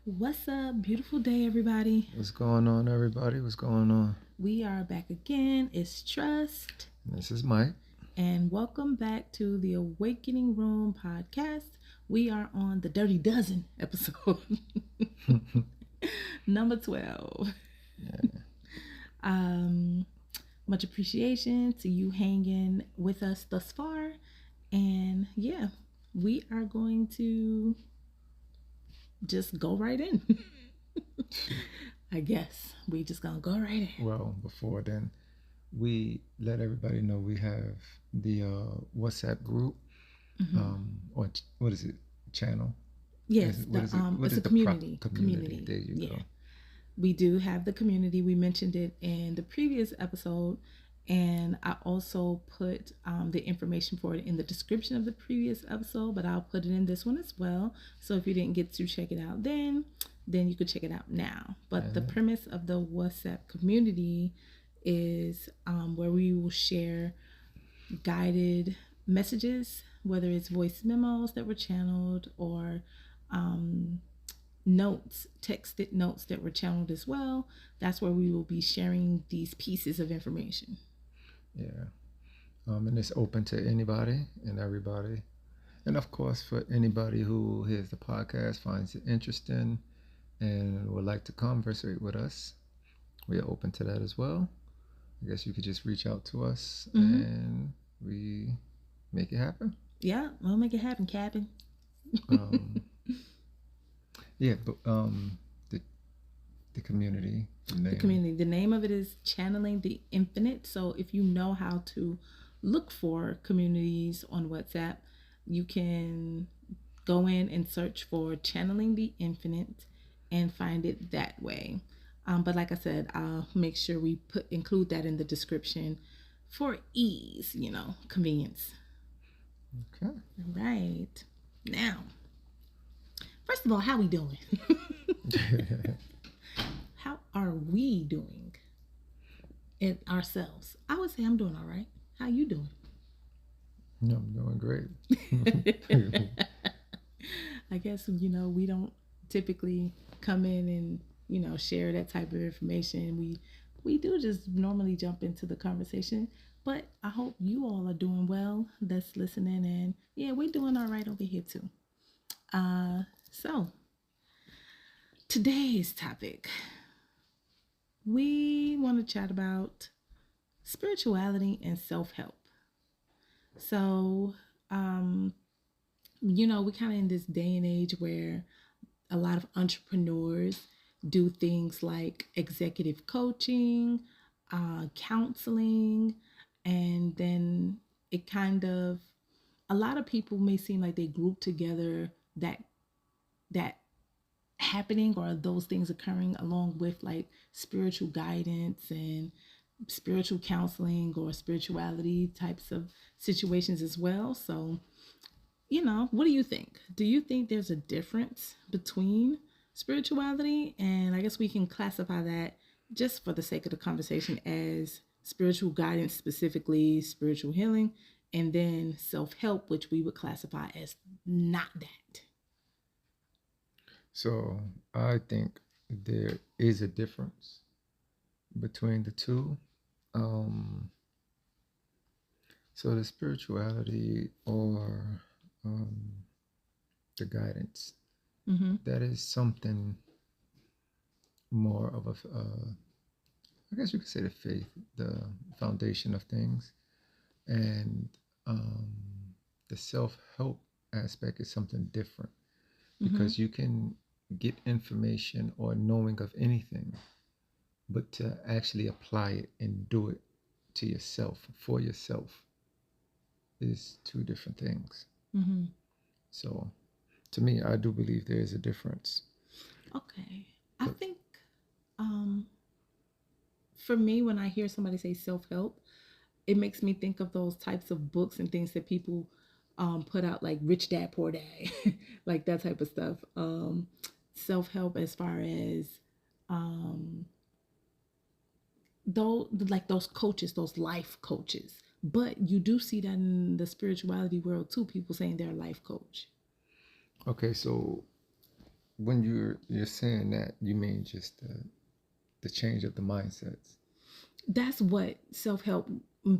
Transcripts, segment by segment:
What's up? Beautiful day, everybody. What's going on, everybody? What's going on? We are back again. It's Trust. This is Mike. And welcome back to the Awakening Room podcast. We are on the Dirty Dozen episode, number 12. Yeah. Much appreciation to you hanging with us thus far. And yeah, we are going to just go right in. I guess we just gonna go right in. Well, before then, we let everybody know we have the WhatsApp group, or what is it? Channel. Yes, What is it? What it's is a the community. community? There you go. We do have the community. We mentioned it in the previous episode, and I also put the information for it in the description of the previous episode, but I'll put it in this one as well. So if you didn't get to check it out then you could check it out now. But the premise of the WhatsApp community is where we will share guided messages, whether it's voice memos that were channeled or notes, texted notes that were channeled as well. That's where we will be sharing these pieces of information. Yeah. And it's open to anybody and everybody. And of course, for anybody who hears the podcast, finds it interesting, and would like to conversate with us, we are open to that as well. I guess you could just reach out to us and we make it happen. Yeah, we'll make it happen, Captain. Yeah, but the community. The name of it is Channeling the Infinite. So if you know how to look for communities on WhatsApp, you can go in and search for Channeling the Infinite and find it that way. But like I said, I'll make sure we include that in the description for ease, convenience. Okay. All right. Now, first of all, how we doing? How are we doing it ourselves? I would say I'm doing all right. How you doing? No, I'm doing great. I guess, we don't typically come in and, share that type of information. We do just normally jump into the conversation, but I hope you all are doing well that's listening. And yeah, we're doing all right over here too. So today's topic, we want to chat about spirituality and self-help. So, we kind of in this day and age where a lot of entrepreneurs do things like executive coaching, counseling, and then it kind of, a lot of people may seem like they group together that happening or those things occurring along with like spiritual guidance and spiritual counseling or spirituality types of situations as well. So, what do you think? Do you think there's a difference between spirituality? And I guess we can classify that, just for the sake of the conversation, as spiritual guidance, specifically spiritual healing, and then self-help, which we would classify as not that. So I think there is a difference between the two. So the spirituality or the guidance, that is something more of I guess you could say the faith, the foundation of things. And the self-help aspect is something different, because you can get information or knowing of anything, but to actually apply it and do it to yourself, for yourself, is two different things. So to me, I do believe there is a difference. Okay. I think for me, when I hear somebody say self-help, it makes me think of those types of books and things that people put out, like Rich Dad, Poor Dad, like that type of stuff. Self-help as far as those coaches, those life coaches. But you do see that in the spirituality world too, people saying they're a life coach. Okay, so when you're saying that, you mean just the change of the mindsets. That's what self-help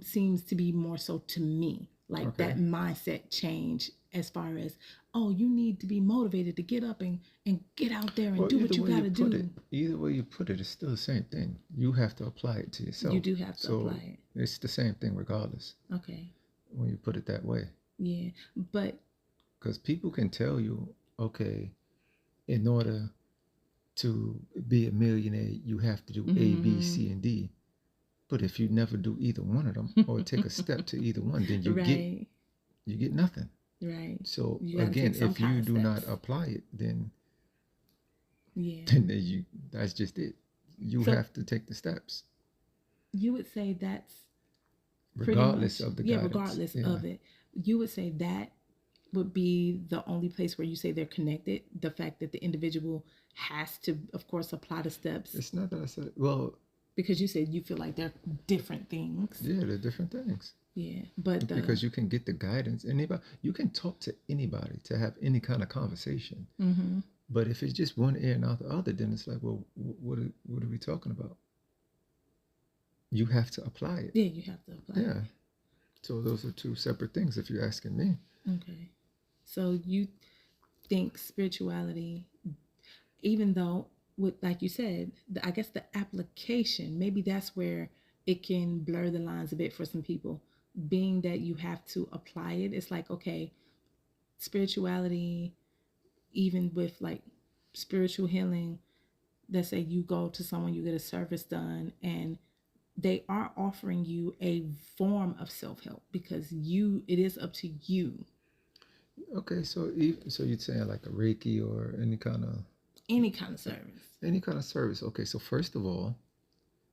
seems to be more so to me, like Okay. that mindset change as far as, oh, you need to be motivated to get up and get out there and Well, do what you got to do. either way you put it, it's still the same thing. You have to apply it to You yourself. do have to So apply it's the same thing regardless it. Okay. when you put it that way. Yeah, but Because people can tell you, okay, in order to be a millionaire, you have to do A, B, C, and D. But if you never do either one of them or take a step to either one, then right, you get nothing. right. So You got to again, take some if kind you of do not steps. apply it, then Yeah. that's just it. You So have to take the steps, you would say that's pretty regardless much, of the yeah, guidance. regardless Yeah, of it. You would say that would be the only place where you say they're connected. The fact that the individual has to, of course, apply the steps, it's not that I said. Well, because you said you feel like they're different things. yeah, they're different things Yeah, but the because you can get the guidance. Anybody, you can talk to anybody to have any kind of conversation. mm-hmm. But if it's just one ear and out the other, then it's like, well, what are we talking about? You have to apply it. Yeah, you have to apply Yeah. So those are two separate things if you're asking me. it. Okay. So you think spirituality, even though, with like you said, I guess the application, maybe that's where it can blur the lines a bit for some people. Being that you have to apply it, it's like, okay, spirituality, even with like spiritual healing, let's say you go to someone, you get a service done, and they are offering you a form of self-help because it is up to you. Okay, so so you'd say like a Reiki or Any kind of service. any kind of service. Okay, so first of all,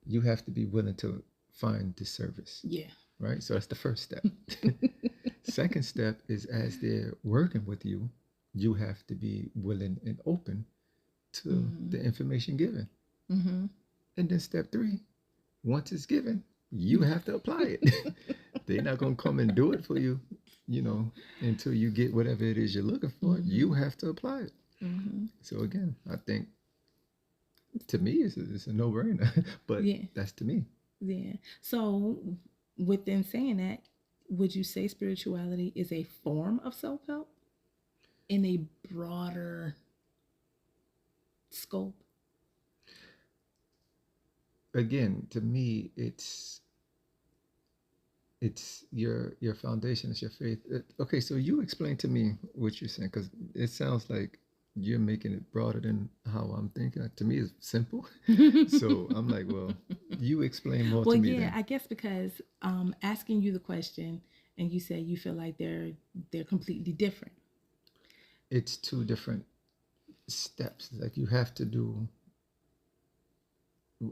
you have to be willing to find this service, Yeah. right? So that's the first step. Second step is as they're working with you, you have to be willing and open to Mm-hmm. the information given. Mm-hmm. And then step three, once it's given, you have to apply it. They're not going to come and do it for you, until you get whatever it is you're looking for. Mm-hmm. You have to apply it. Mm-hmm. So again, I think to me it's a no-brainer, but Yeah. that's to me. Yeah. So, within saying that, would you say spirituality is a form of self help in a broader scope? Again, to me, it's your foundation, it's your faith. Okay, so you explain to me what you're saying because it sounds like you're making it broader than how I'm thinking. To me, it's simple. So I'm like, well, you explain more Well, to me yeah, then. I guess because asking you the question and you say you feel like they're completely different. It's two different steps. Like you have to do,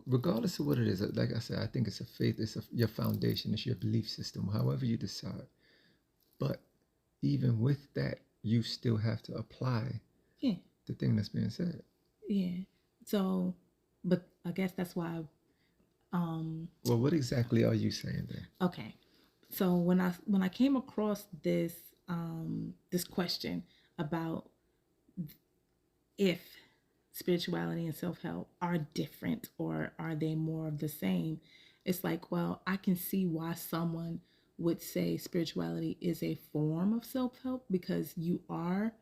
regardless of what it is. Like I said, I think it's a faith. Your foundation. It's your belief system. However you decide. But even with that, you still have to apply Yeah. the thing that's being said. Yeah. So, but I guess that's why. Well, what exactly are you saying there? Okay. So when I came across this question about if spirituality and self-help are different or are they more of the same, it's like, well, I can see why someone would say spirituality is a form of self-help because you are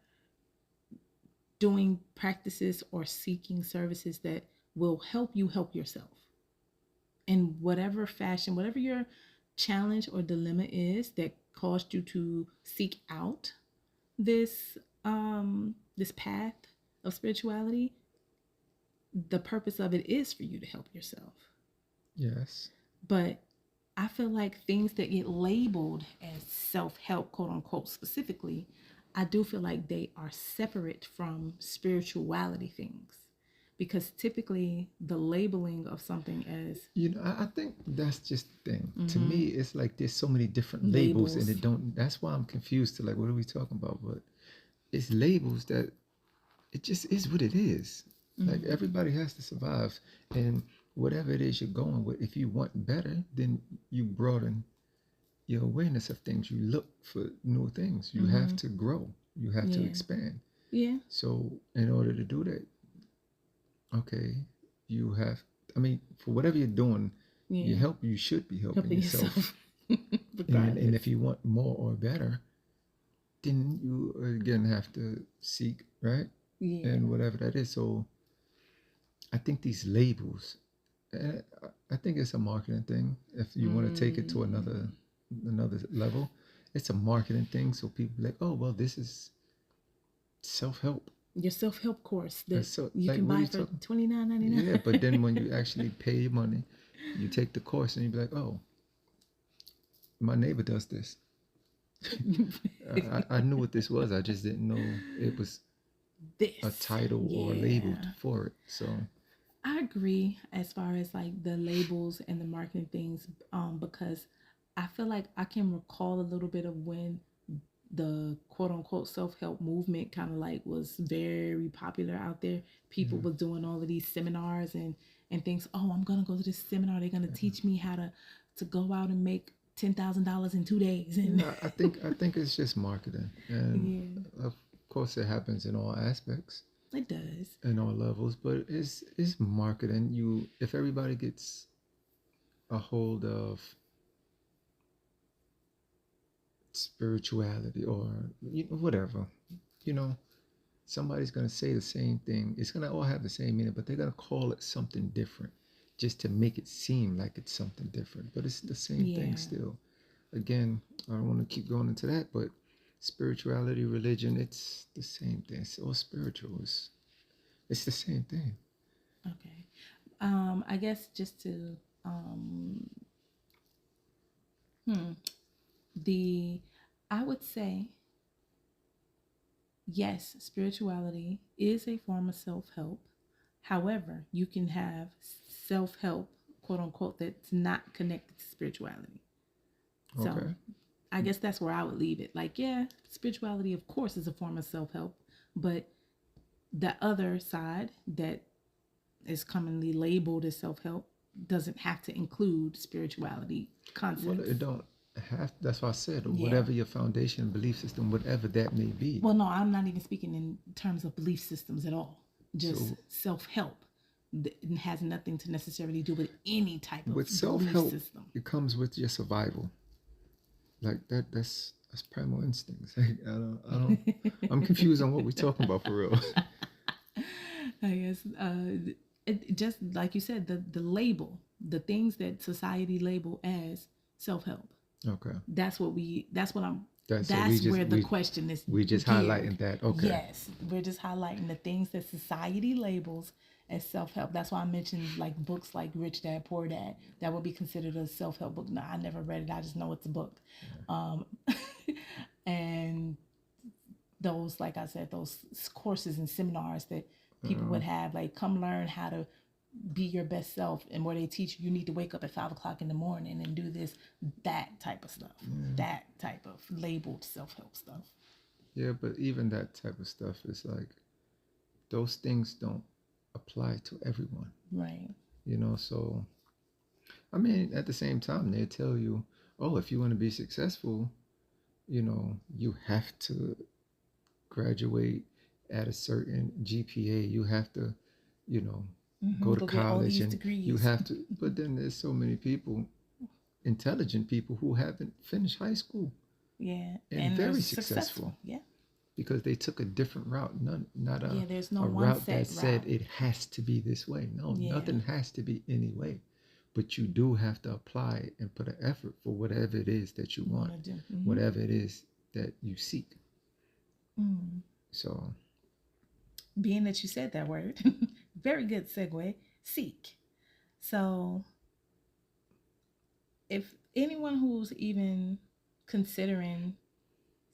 doing practices or seeking services that will help you help yourself in whatever fashion, whatever your challenge or dilemma is that caused you to seek out this path of spirituality. The purpose of it is for you to help yourself. Yes. But I feel like things that get labeled as self-help, quote unquote, specifically, I do feel like they are separate from spirituality things. Because typically the labeling of something as I think that's just the thing. To me, it's like there's so many different labels, and labels. that's why I'm confused to like, what are we talking about? But it's labels that it just is what it is. Like everybody has to survive, and whatever it is you're going with, if you want better, then you broaden your awareness of things. You look for new things. You have to grow. You have to Yeah. expand. Yeah. So in order to do that, okay, you have. I mean, for whatever you're doing, Yeah. you should be helping Helping yourself. yourself. And Regardless. if you want more or better, then you again have to seek, right? Yeah. And whatever that is. So I think these labels, eh, I think it's a marketing thing. If you want to take it to Mm. another level, it's a marketing thing. So people be like, oh well, this is self help. Your self help course that So you like, can what are buy you for talking? $29.99. Yeah, but then when you actually pay your money, you take the course and you be like, oh, my neighbor does this. I knew what this was. I just didn't know it was a This. title or labeled Yeah. for it. So I agree as far as like the labels and the marketing things, because I feel like I can recall a little bit of when the quote unquote self help movement kind of like was very popular out there. People yeah, was doing all of these seminars and things. Oh, I'm gonna go to this seminar. They're gonna teach me how to go out and make $10,000 in 2 days. And yeah. I think it's just marketing, and yeah, of course it happens in all aspects, it does. in all levels. But it's marketing. You if everybody gets a hold of spirituality or whatever, you know, somebody's going to say the same thing. It's going to all have the same meaning, but they're going to call it something different just to make it seem like it's something different. But it's the same thing Yeah. still. Again, I don't want to keep going into that, but spirituality, religion, it's the same thing. It's all spiritual. It's the same thing. Okay. I guess just to um, hmm, the I would say yes, spirituality is a form of self help. However, you can have self help, quote unquote, that's not connected to spirituality. So Okay. I guess that's where I would leave it. Like, yeah, spirituality, of course, is a form of self help, but the other side that is commonly labeled as self help doesn't have to include spirituality Well, concepts. it don't have, that's why I said, Yeah. whatever your foundation, belief system, whatever that may be. Well, no, I'm not even speaking in terms of belief systems at all. Just So self help. It has nothing to necessarily do with any type of with self belief help, system. it comes with your survival. Like that's primal instincts. I'm confused on what we're talking about for real. I guess just like you said, the label, the things that society label as self help. Okay. That's what I'm. That so That's where the question is we just geared. highlighting that. Okay. Yes, we're just highlighting the things that society labels as self help. That's why I mentioned like books like Rich Dad Poor Dad. That would be considered a self help book. No, I never read it. I just know it's a book. Um, and those, like I said, those courses and seminars that people Uh, would have, like come learn how to be your best self, and where they teach you need to wake up at 5 o'clock in the morning and do this, that type of stuff, yeah. that type of labeled self-help stuff. Yeah, but even that type of stuff is like those things don't apply to everyone. Right. So I mean, at the same time, they tell you, oh, if you want to be successful, you have to graduate at a certain GPA. You have to, you know, go to Go get all college these and you degrees. have to. But then there's so many people, intelligent people, who haven't finished high school Yeah, and and they're very successful successful. Yeah. because they took a different route, not Yeah, there's no a one route that set said route. it has to be this way. No, Yeah. nothing has to be any way. But you do have to apply and put an effort for whatever it is that you You want want, to do. whatever it is that you seek. Mm. So, Being that you said that word, very good segue. Seek. So if anyone who's even considering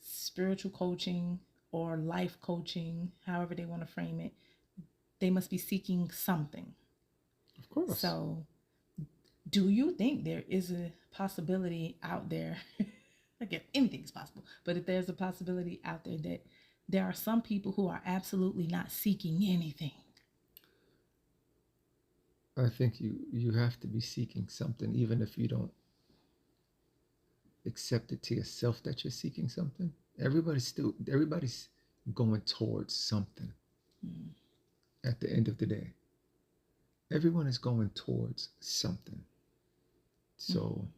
spiritual coaching or life coaching, however they want to frame it, they must be seeking something. of course, So, do you think there is a possibility out there? Again, anything's possible, but if there's a possibility out there that there are some people who are absolutely not seeking anything. I think you have to be seeking something, even if you don't accept it to yourself that you're seeking something. Everybody's going towards something Mm. at the end of the day. Everyone is going towards something. So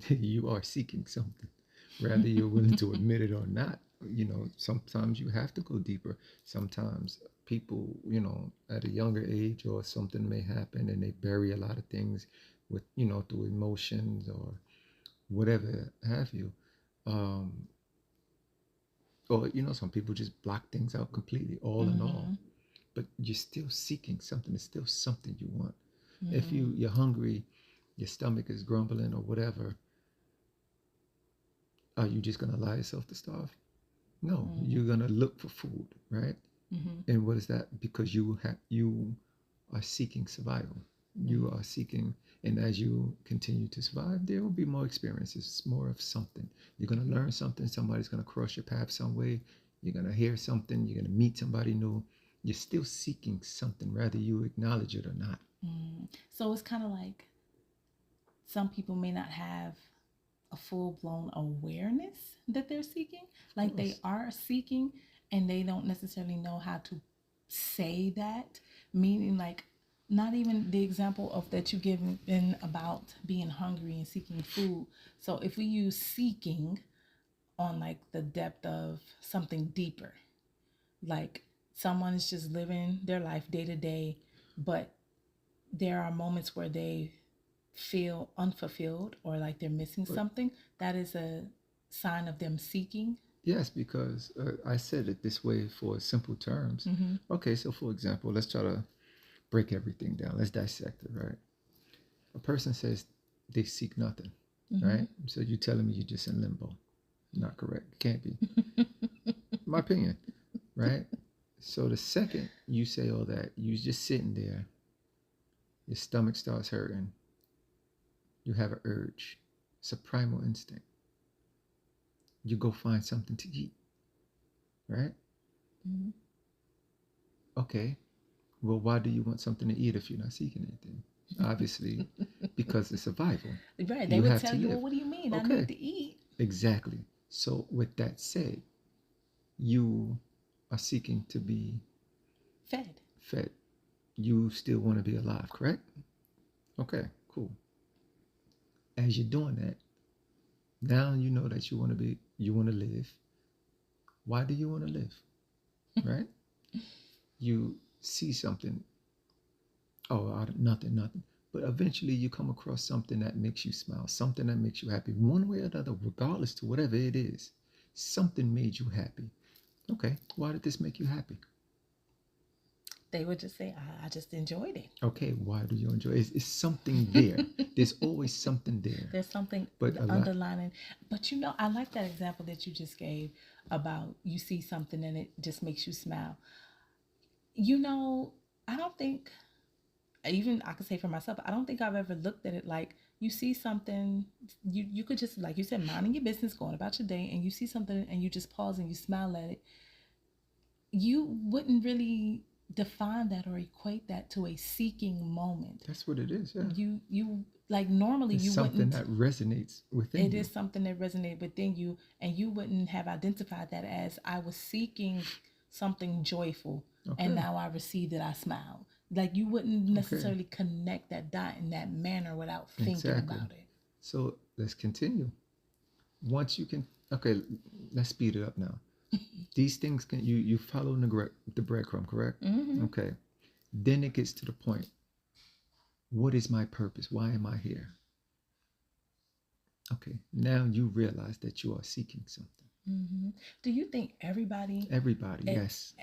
you are seeking something, whether you're willing to admit it or not. You know, sometimes you have to go deeper. Sometimes people, you know, at a younger age or something may happen and they bury a lot of things with, you know, through emotions or whatever have you. Um, or, you know, some people just block things out completely, all in all. Mm-hmm. But you're still seeking something. It's still something you want. If Mm-hmm. you're hungry, your stomach is grumbling or whatever, are you just gonna allow yourself to starve? No, Mm-hmm. you're gonna look for food, right? Mm-hmm. And what is that? Because you are seeking survival. You are seeking, and as you continue to survive, there will be more experiences, more of something. You're gonna learn something. Somebody's gonna cross your path some way. You're gonna hear something. You're gonna meet somebody new. You're still seeking something, whether you acknowledge it or not. Mm. So it's kind of like some people may not have a full blown awareness that they're seeking. Of Like they course. are seeking and they don't necessarily know how to say that. Meaning, like, not even the example of that you given about being hungry and seeking food. So if we use seeking on like the depth of something deeper, like someone is just living their life day to day, but there are moments where they feel unfulfilled or like they're missing But something, that is a sign of them seeking. yes, because I said it this way for simple terms. Mm-hmm. Okay, so for example, let's try to break everything down. Let's dissect it, right? A person says they seek nothing, Mm-hmm. right? So you're telling me you're just in limbo. Not correct. Can't be. My opinion, right? So the second you say all that, you just sitting there, your stomach starts hurting, you have an urge. It's a primal instinct. You go find something to eat, right? Mm-hmm. Okay. Well, why do you want something to eat if you're not seeking anything? Obviously, because it's survival. Right. They You would have tell to you, well, live. what do you mean? I need Okay. to eat. Exactly. So, with that said, you are seeking to be Fed. fed. You still want to be alive, correct? Okay, cool. As you're doing that, now you know that you want to live. Why do you want to live? Right? You see something, oh, nothing, nothing. But eventually you come across something that makes you smile, something that makes you happy, one way or another, regardless to whatever it is. Something made you happy. Okay, why did this make you happy? They would just say, I just enjoyed it. Okay, why do you enjoy it? It's something there. There's always something there. There's something But a lot, underlining. But you know, I like that example that you just gave about you see something and it just makes you smile. You know, I don't think, even I could say for myself, I don't think I've ever looked at it like you see something, you could just, like you said, minding your business, going about your day, and you see something and you just pause and you smile at it. You wouldn't really define that or equate that to a seeking moment. that's what it is, yeah. You like normally It's you something wouldn't. that resonates within It you. is something that resonated within you, and you wouldn't have identified that as I was seeking something joyful, and Okay, now I received it. I smiled. Like you wouldn't okay, necessarily connect that dot in that manner without thinking exactly. about it. So let's continue. Once you can, okay, let's speed it up now. These things can you follow the breadcrumb, correct? Mm-hmm. Okay. Then it gets to the point. What is my purpose? Why am I here? Okay. Now you realize that you are seeking something. Mm-hmm. Do you think everybody? Everybody, It, yes.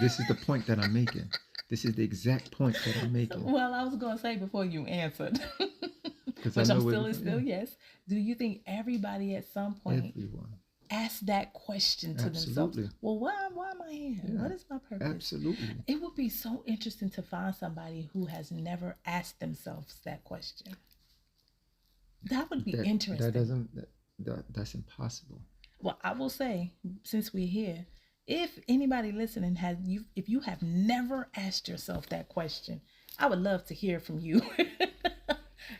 This is the point that I'm making. This is the exact point that I'm making. well, I was going to say before you answered, Because I which I'm know still where is yeah, still yes. Do you think everybody at some point everyone. ask that question to themselves? Absolutely. Well, why am I here? Yeah. What is my purpose? Absolutely. It would be so interesting to find somebody who has never asked themselves that question. That would be That interesting. doesn't that's impossible. Well, I will say, since we're here, if anybody listening has you, if you have never asked yourself that question, I would love to hear from you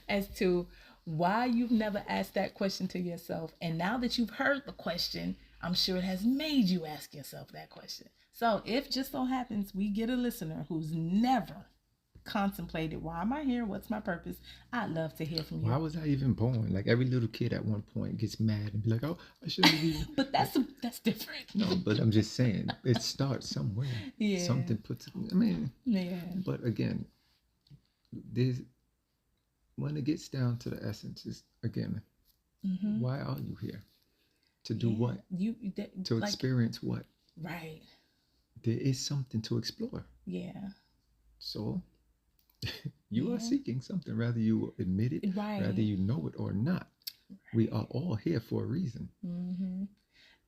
as to why you've never asked that question to yourself. And now that you've heard the question, I'm sure it has made you ask yourself that question. So if just so happens we get a listener who's never contemplated, why am I here? What's my purpose? I'd love to hear from Why you. was I even born? Like every little kid at one point gets mad and be like, "Oh, I shouldn't have even." But Like, that's different. no, but I'm just saying it starts somewhere. Yeah. Something puts. I mean, Yeah. but again, this when it gets down to the essence is again, why are you here? To do Yeah. what? To Like, experience what? right. There is something to explore. Yeah. So you are Yeah. seeking something, whether you admit it, whether Right. you know it or not. We are all here for a reason. Mm-hmm.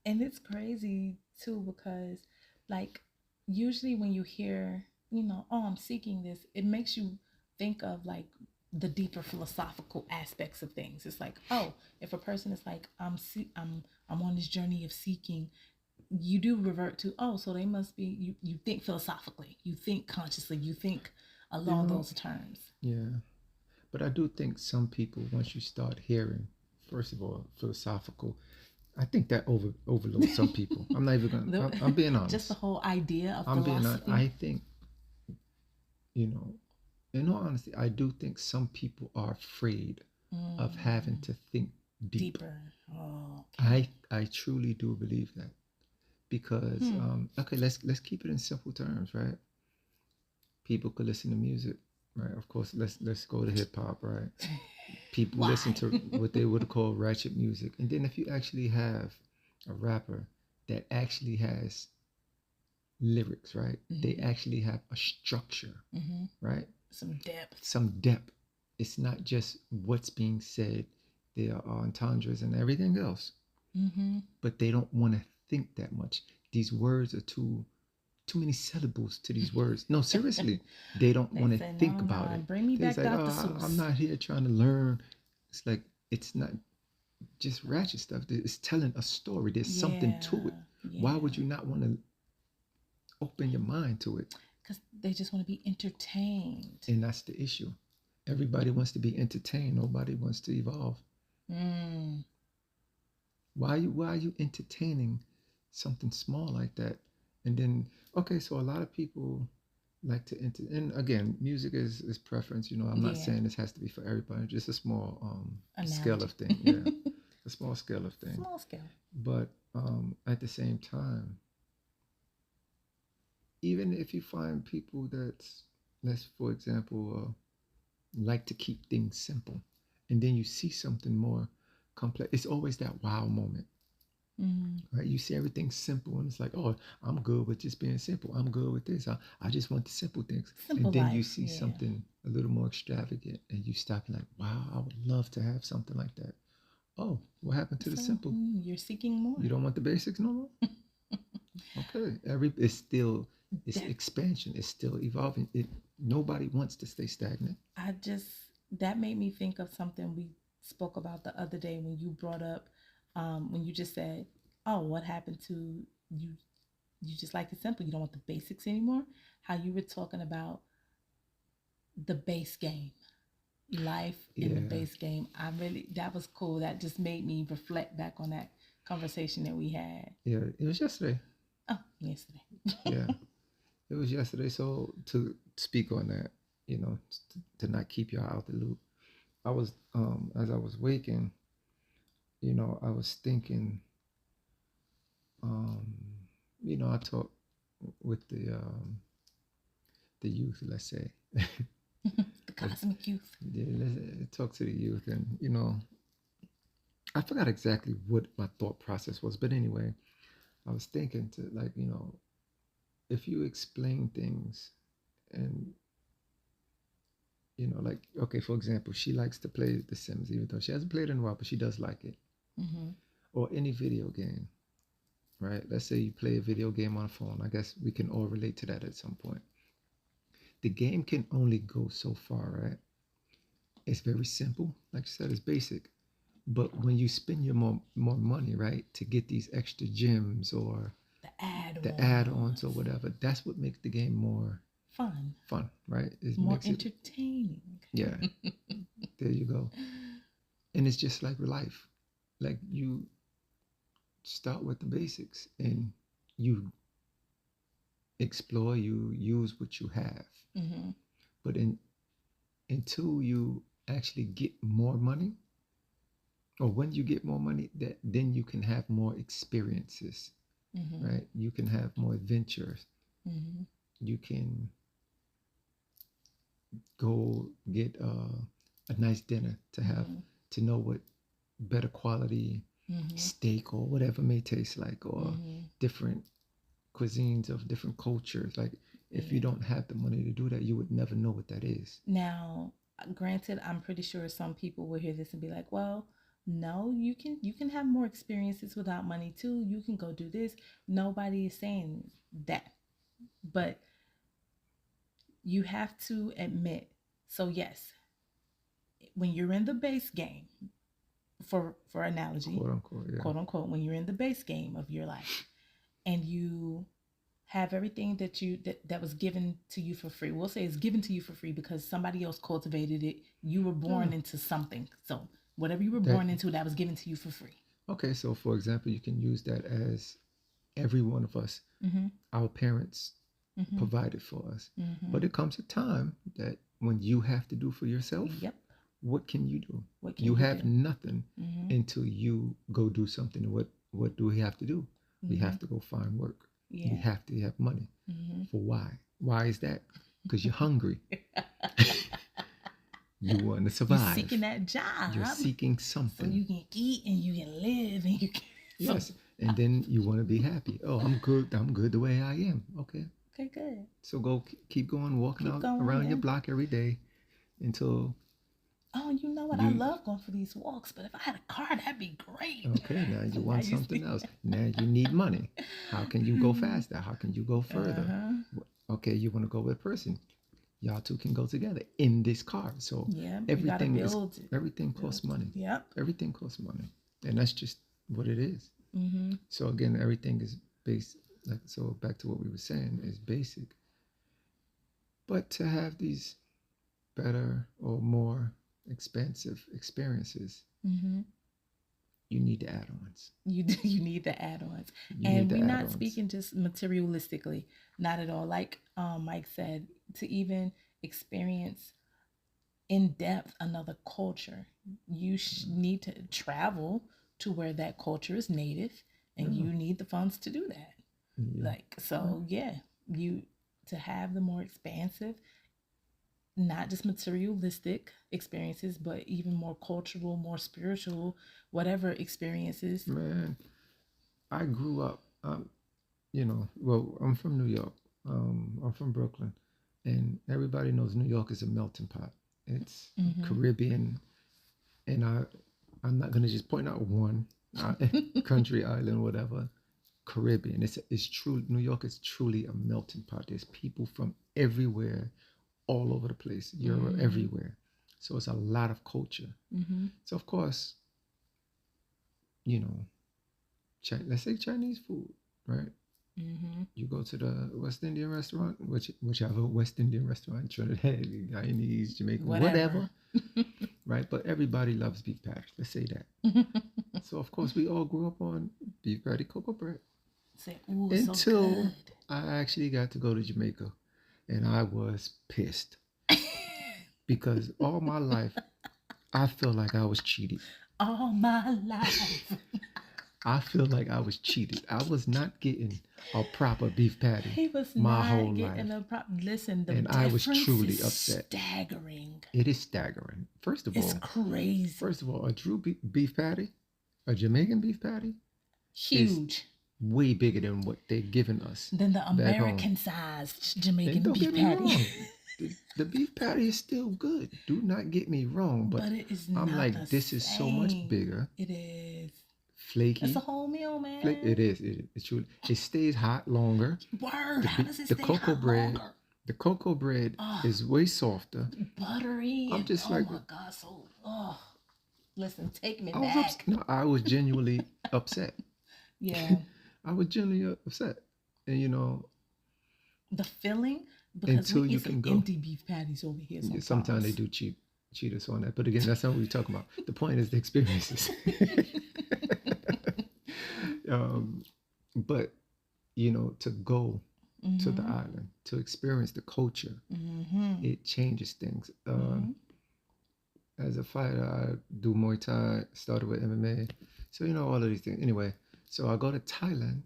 And it's crazy too because, like, usually when you hear, oh, I'm seeking this, it makes you think of like the deeper philosophical aspects of things. It's like, oh, if a person is like, I'm on this journey of seeking, you do revert to, oh, so they must be. You think philosophically, you think consciously, you think You along know, those terms. yeah. But I do think some people, once you start hearing, first of all, philosophical, I think that overloads some people. I'm not even gonna. I'm being Just the honest. whole idea of I'm being honest. philosophy. I think, you know, in all honesty, I do think some people are afraid of having Mm, to think deep. deeper. Oh, okay. I truly do believe that because Hmm. okay, let's keep it in simple terms, right? People could listen to music, right? Of course, let's go to hip hop, right? People listen Why? to what they would call ratchet music, and then if you actually have a rapper that actually has lyrics, right? They Mm-hmm. actually have a structure, Mm-hmm. right? Some depth. Some depth. It's not just what's being said. There are entendres and everything else, Mm-hmm. but they don't want to think that much. These words are too many syllables to these words. No, seriously, they don't They want to said, think no, about no, it. bring me They're back like, Dr. oh, I'm Seuss. not here trying to learn. It's like it's not just ratchet stuff. It's telling a story. There's something Yeah, to it. Why would yeah. you not want to open your mind to it? Because they just want to be entertained. And that's the issue. Everybody wants to be entertained. Nobody wants to evolve. Mm. Why are you entertaining something small like that? And then okay, so a lot of people like to and again, music is preference. I'm not Yeah, saying this has to be for everybody. Just a small scale analogy. of thing. Yeah, a small scale of thing. Small scale. But at the same time, even if you find people that's, let's for example, like to keep things simple, and then you see something more complex, it's always that wow moment, Mm. right? You see everything simple, and it's like, oh, I'm good with just being simple. I'm good with this. I just want the simple things. And Simple then you life. see Yeah. something a little more extravagant, and you stop and like, wow, I would love to have something like that. Oh, what happened to the So simple? you're seeking more. You don't want the basics no more? Okay, it's still, it's That expansion. It's still evolving. Nobody wants to stay stagnant. I just that made me think of something we spoke about the other day when you brought up when you just said, "Oh, what happened to you? You just like it simple. You don't want the basics anymore." How you were talking about the base game, life in the Yeah, base game. That was cool. That just made me reflect back on that conversation that we had. yeah. It was yesterday. Oh, yesterday. Yeah, it was yesterday. So to speak on that, to not keep y'all out the loop, I was as I was waking, I was thinking, um, I talk with the youth, let's say. The cosmic youth. Yeah, let's talk to the youth, and I forgot exactly what my thought process was, but anyway, I was thinking to like, if you explain things and like okay, for example, she likes to play The Sims, even though she hasn't played it in a while, but she does like it. Mm-hmm. Or any video game, right? Let's say you play a video game on a phone. I guess we can all relate to that at some point. The game can only go so far, right? It's very simple, like you said, it's basic. But when you spend your more money, right, to get these extra gems or The the add-ons add-ons. or whatever, that's what makes the game more Fun. fun, right? It More makes it, entertaining. yeah. There you go. And it's just like life. Like start with the basics, and you explore, you use what you have. Mm-hmm. But until you actually get more money, or when you get more money, that then you can have more experiences, Mm-hmm. right? You can have more adventures. Mm-hmm. You can go get a nice dinner to have, Mm-hmm. to know what better quality Mm-hmm. steak or whatever may taste like, or Mm-hmm. different cuisines of different cultures. Like, if you Yeah. don't have the money to do that, you would never know what that is. Now, granted, I'm pretty sure some people will hear this and be like, "Well, no, you can have more experiences without money too. You can go do this." Nobody is saying that, but you have to admit. So yes, when you're in the base game, for analogy, Quote unquote, yeah. quote unquote, when you're in the base game of your life and you have everything that was given to you for free. We'll say it's given to you for free because somebody else cultivated it. You were Yeah. born into something. So whatever you were That born into, that was given to you for free. okay. So for example, you can use that as every one of us, Mm-hmm. our parents Mm-hmm. provided for us. Mm-hmm. But it comes a time that when you have to do for yourself, Yep. what can you do? What You can you have do? nothing Mm-hmm. until you go do something. What do we have to do? We Mm-hmm. have to go find work. We Yeah. have to have money. Mm-hmm. For why? Why is that? Because you're hungry. You want to You're survive. seeking that job. You're seeking So something. you can eat and you can live and you can. Yes. So, And then you want to be happy. Oh, I'm good. I'm good the way I am. Okay. okay, good. So go keep going, walking Keep out going, around yeah. your block every day until Oh, you know what? I you. love going for these walks, but if I had a car, that'd be great. Okay, now you Now want you something see. else. Now you need money. How can you go faster? How can you go further? Uh-huh. Okay, you want to go with a person. Y'all two can go together in this car. So Yeah, you gotta build it. everything costs money. Yep. Everything costs money, and that's just what it is. Mm-hmm. So again, everything is based. Like, so back to what we were saying, is basic. But to have these better or more expensive experiences, Mm-hmm. you need the add-ons. You need the add-ons, You need and the we're not add-ons. speaking just materialistically, not at all. Like Mike said, to even experience in depth another culture, you need to travel to where that culture is native, and Yeah. you need the funds to do that. Yeah. Like so, yeah, you to have the more expansive, not just materialistic experiences, but even more cultural, more spiritual, whatever experiences. Man, I grew up, well, I'm from New York. I'm from Brooklyn, and everybody knows New York is a melting pot. It's Mm-hmm. Caribbean, and I'm not gonna just point out one country, island, whatever. Caribbean. It's true. New York is truly a melting pot. There's people from everywhere, all over the place. Europe, Mm-hmm. everywhere. So it's a lot of culture. Mm-hmm. So of course, you know, let's say Chinese food, right? Mm-hmm. You go to the West Indian restaurant, whichever West Indian restaurant, Trinidad, Guyanese, Jamaican, whatever, right? But everybody loves beef patties. Let's say that. So of course we all grew up on beef patty cocoa bread. Say, ooh, Until so good. I actually got to go to Jamaica, and I was pissed because all my life I feel like I was cheated. All my life. I feel like I was cheated. I was not getting a proper beef patty He was my not whole getting life. a prop. Listen, the And I was difference truly is upset. staggering. It is staggering. First of It's all, crazy. a true beef patty, a Jamaican beef patty, Huge. way bigger than what they're giving us Than the back home. American-sized And Jamaican don't beef get me wrong, patty. the beef patty is still good. Do not get me wrong, but it is I'm not like, the this is so much same. bigger, It is. flaky. It's a whole meal, man. It is. It's true. It stays hot longer. Word. How does it The stay cocoa hot bread. longer? The cocoa bread is way softer. Buttery. I'm and, just oh like, my God. So, listen, take me I was back. no, I was genuinely upset. Yeah. I was genuinely upset, and The filling, because until we you eat can some go. empty beef patties over here sometimes. Sometimes they do cheat us on that, but again, that's not what we're talking about. The point is the experiences. um, but to go to the island to experience the culture, it changes things. As a fighter, I do Muay Thai, started with MMA, so all of these things. Anyway, so I go to Thailand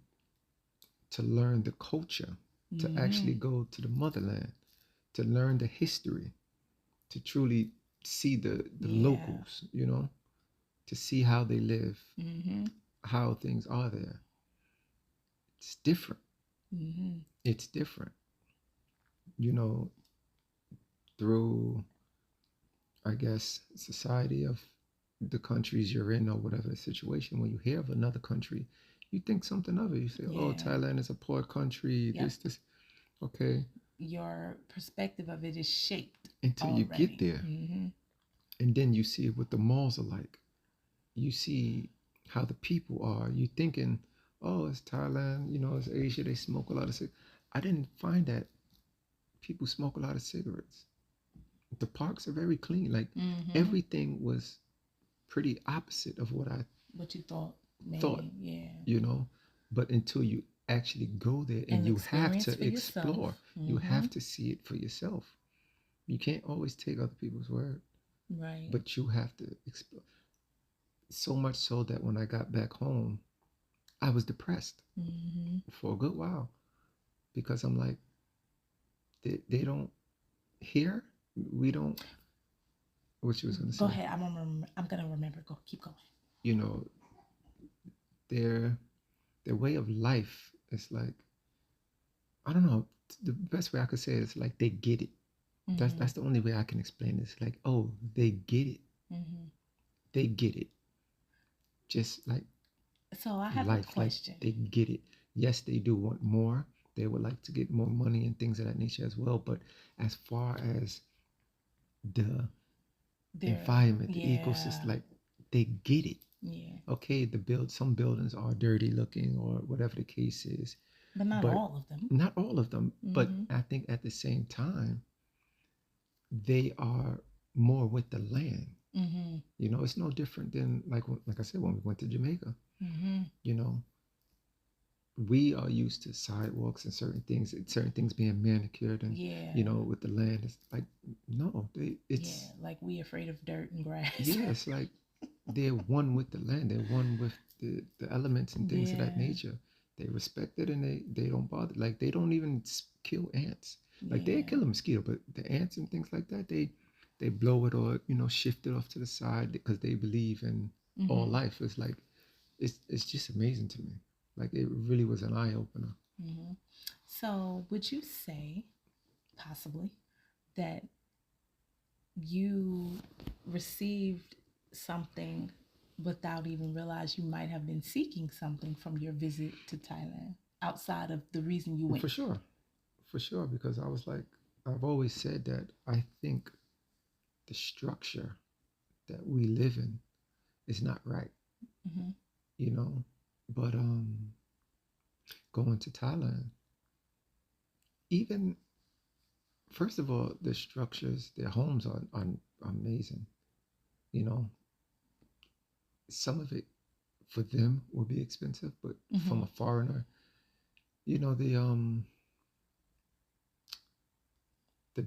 to learn the culture, to actually go to the motherland, to learn the history, to truly see the locals, to see how they live, how things are there. It's different. It's different. Through, I guess, society of the countries you're in or whatever the situation, when you hear of another country, you think something of it. You say, oh, Thailand is a poor country, this. Okay. Your perspective of it is shaped until already. You get there. And then you see what the malls are like. You see how the people are. You thinking, oh, it's Thailand, it's Asia, they smoke a lot of cigarettes. I didn't find that people smoke a lot of cigarettes. The parks are very clean. Like everything was pretty opposite of what you thought. Yeah. But until you actually go there and you have to explore, you have to see it for yourself. You can't always take other people's word. Right. But you have to explore. So much so that when I got back home, I was depressed for a good while, because I'm like, they don't here. We don't. What you was gonna say? Go ahead. I'm gonna remember. Go. Keep going. Their way of life is like, I don't know. The best way I could say it is like they get it. That's the only way I can explain it. It's like, oh, they get it. They get it. Just like. So I have life, a question. Like they get it. Yes, they do want more. They would like to get more money and things of that nature as well. But as far as the environment, the ecosystem, like they get it. Yeah. Okay, some buildings are dirty looking or whatever the case is. But not all of them. Not all of them. But I think at the same time, they are more with the land. It's no different than like I said, when we went to Jamaica. We are used to sidewalks and certain things being manicured and with the land. It's like, no, it's like we afraid of dirt and grass. It's like they're one with the land. They're one with the elements and things of that nature. They respect it and they don't bother. Like they don't even kill ants. Like they kill a mosquito, but the ants and things like that, they blow it or shift it off to the side because they believe in all life. It's like it's just amazing to me. Like it really was an eye opener. So would you say possibly that you received something without even realize you might have been seeking something from your visit to Thailand outside of the reason you went? For sure, because I was like, I've always said that I think the structure that we live in is not right. But going to Thailand, even first of all, the structures, their homes are amazing. Some of it for them will be expensive, but from a foreigner, the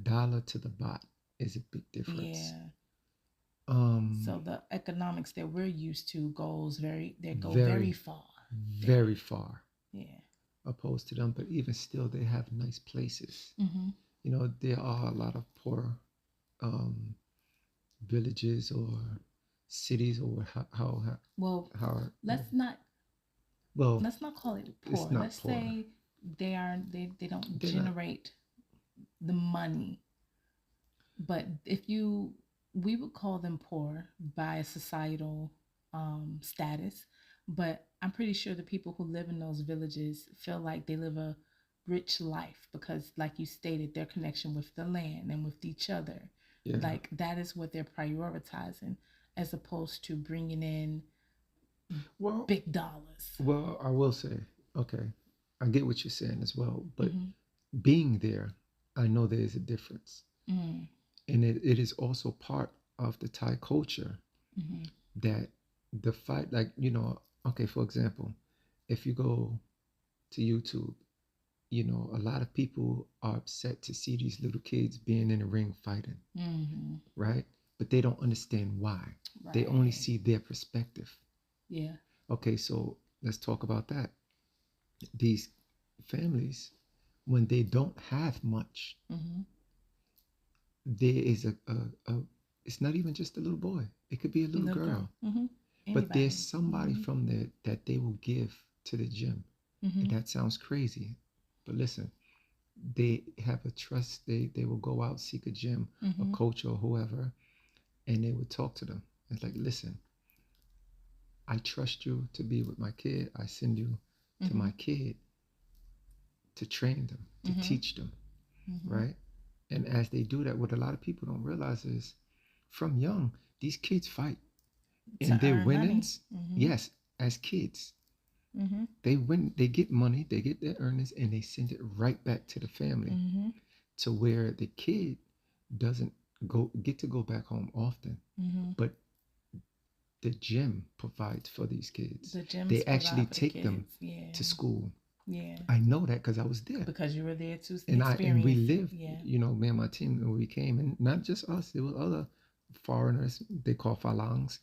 dollar to the baht is a big difference. Yeah. So the economics that we're used to go very far. Very far. Yeah. Opposed to them, but even still, they have nice places. There are a lot of poor villages or cities, or let's not call it poor. Let's say they don't generate the money, but we would call them poor by a societal status, but I'm pretty sure the people who live in those villages feel like they live a rich life because, like you stated, their connection with the land and with each other, like that is what they're prioritizing, as opposed to bringing in big dollars. Well, I will say, okay, I get what you're saying as well, but being there, I know there is a difference. And it is also part of the Thai culture that the fight, like, okay, for example, if you go to YouTube, you know, a lot of people are upset to see these little kids being in the ring fighting, right? But they don't understand why. Right. They only see their perspective. Yeah. Okay, so let's talk about that. These families, when they don't have much, there is a it's not even just a little boy. It could be a little girl. But there's somebody from there that they will give to the gym. And that sounds crazy. But listen, they have a trust. They will go out, seek a gym, a coach or whoever, and they would talk to them. It's like, listen, I trust you to be with my kid. I send you to my kid to train them, to teach them, right? And as they do that, what a lot of people don't realize is from young, these kids fight. And their winnings, yes, as kids, they win, they get money, they get their earnings, and they send it right back to the family to where the kid doesn't get to go back home often. But the gym provides for these kids. They actually take them to school. Yeah, I know that because I was there. Because you were there too. And we lived, you know, me and my team when we came, and not just us, there were other foreigners they call phalangs,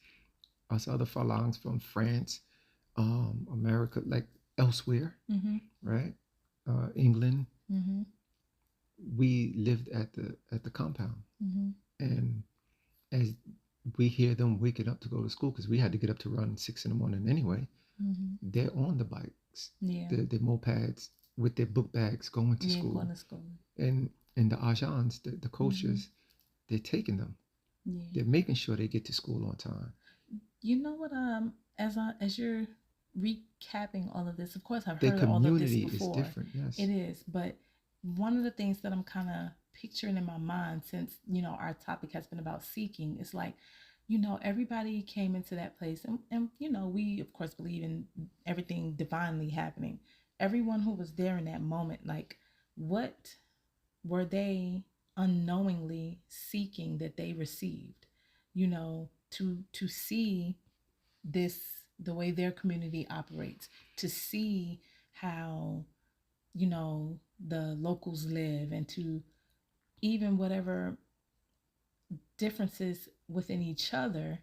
us other phalangs from France, America, like elsewhere, right? England. We lived at the compound, and as we hear them waking up to go to school, because we had to get up to run 6 a.m. anyway. They're on the bikes, the mopeds with their book bags going to school. And the agents, the coaches, they're taking them. They're making sure they get to school on time. You know what? As you're recapping all of this, of course I've heard all of this before. Is different, yes. It is, but one of the things that I'm kind of picturing in my mind, since you know our topic has been about seeking, is like, you know, everybody came into that place, and you know, we of course believe in everything divinely happening. Everyone who was there in that moment, like, what were they unknowingly seeking that they received? You know, to see this, the way their community operates, to see how, you know, the locals live, and to even whatever differences within each other,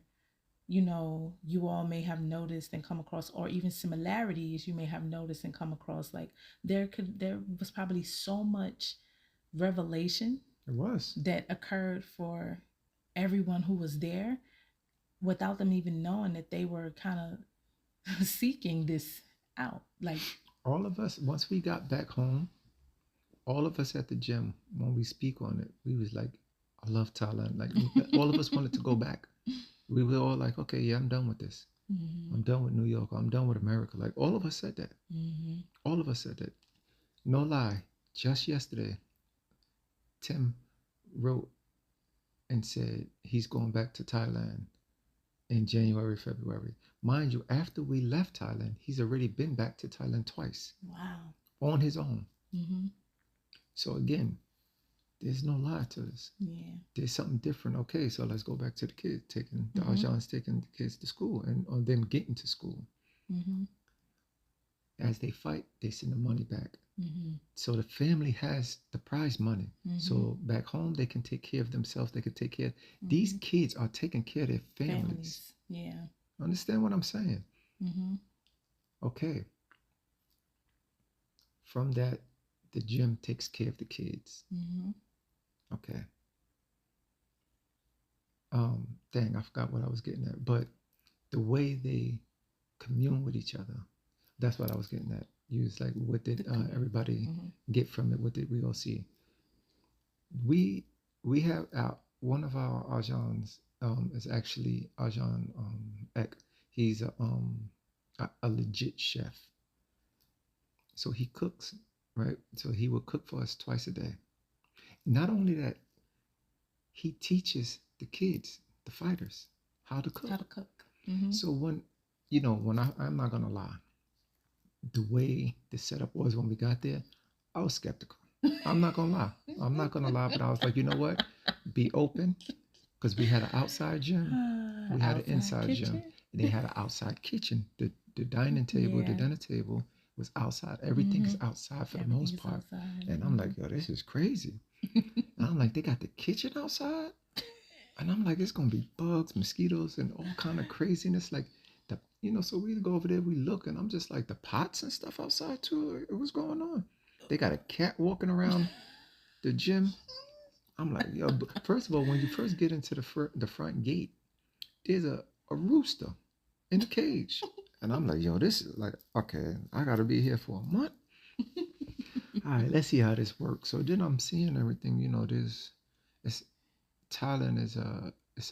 you know, you all may have noticed and come across, or even similarities you may have noticed and come across. Like there was probably so much revelation that occurred for everyone who was there without them even knowing that they were kind of seeking this out. Like all of us, once we got back home, all of us at the gym, when we speak on it, we was like, I love Thailand. Like all of us wanted to go back. We were all like, okay, yeah, I'm done with this. I'm done with New York. I'm done with America. Like all of us said that. All of us said that. No lie. Just yesterday, Tim wrote and said he's going back to Thailand in January, February. Mind you, after we left Thailand, he's already been back to Thailand twice. Wow. On his own. So again, there's no lie to this. Yeah. There's something different. Okay, so let's go back to the kids, taking the agents taking the kids to school, and or them getting to school. As they fight, they send the money back. So the family has the prize money. So back home, they can take care of themselves. They can take care. These kids are taking care of their families. Yeah. Understand what I'm saying? Okay. From that, the gym takes care of the kids. Okay. Dang, I forgot what I was getting at. But the way they commune with each other, that's what I was getting at. You was like, what did everybody get from it? What did we all see? We have one of our agents is actually Ajahn Ek. He's a legit chef. So he cooks, right? So he will cook for us twice a day. Not only that, he teaches the kids, the fighters, how to cook. So when I'm not gonna lie, the way the setup was when we got there, I was skeptical. I'm not gonna lie. But I was like, you know what? Be open, because we had an outside gym, we had an inside gym, They had an outside kitchen. The dining table, the Yeah. dinner table was outside. Everything Mm-hmm. is outside for the Everything most is part. outside. And I'm Mm-hmm. like, yo, this is crazy. And I'm like, they got the kitchen outside? And I'm like, it's gonna be bugs, mosquitoes, and all kind of craziness. Like so we go over there, we look, and I'm just like, the pots and stuff outside too. What's going on? They got a cat walking around the gym. I'm like, yo, first of all, when you first get into the front gate, there's a rooster in a cage. And I'm like, yo, this is like, okay, I gotta be here for a month. All right, let's see how this works. So then I'm seeing everything, it's Thailand is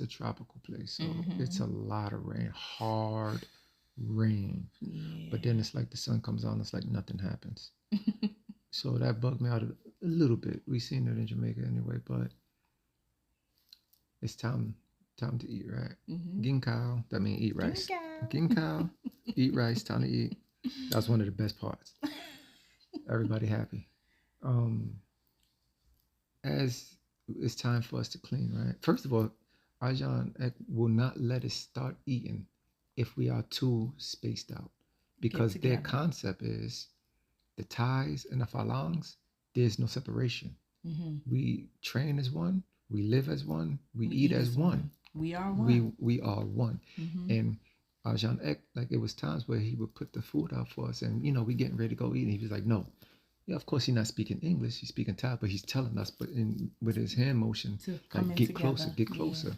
a tropical place, so it's Mm-hmm. a lot of rain, hard rain. But then Yeah. it's like the sun comes on, it's like nothing happens. So that bugged me out a little bit. We seen it in Jamaica anyway, but it's time to eat, right? Mm-hmm. Ginkgo, that means eat rice. Ginkgo. Ginkgo, eat rice, time to eat. That's one of the best parts. Everybody happy. Um, as it's time for us to clean, right? First of all, Ajahn will not let us start eating if we are too spaced out, Get because their together. concept is the Thais and the Falangs. There's no separation. Mm-hmm. We train as one. We live as one. We We eat eat as as one. one. We are one. We are one. Mm-hmm. And Ajahn Ek, like it was times where he would put the food out for us, and we getting ready to go eat, and he was like, "No, yeah, of course he's not speaking English, he's speaking Thai, but he's telling us, but with his hand motion, To come like in get closer, together. get Yeah. closer.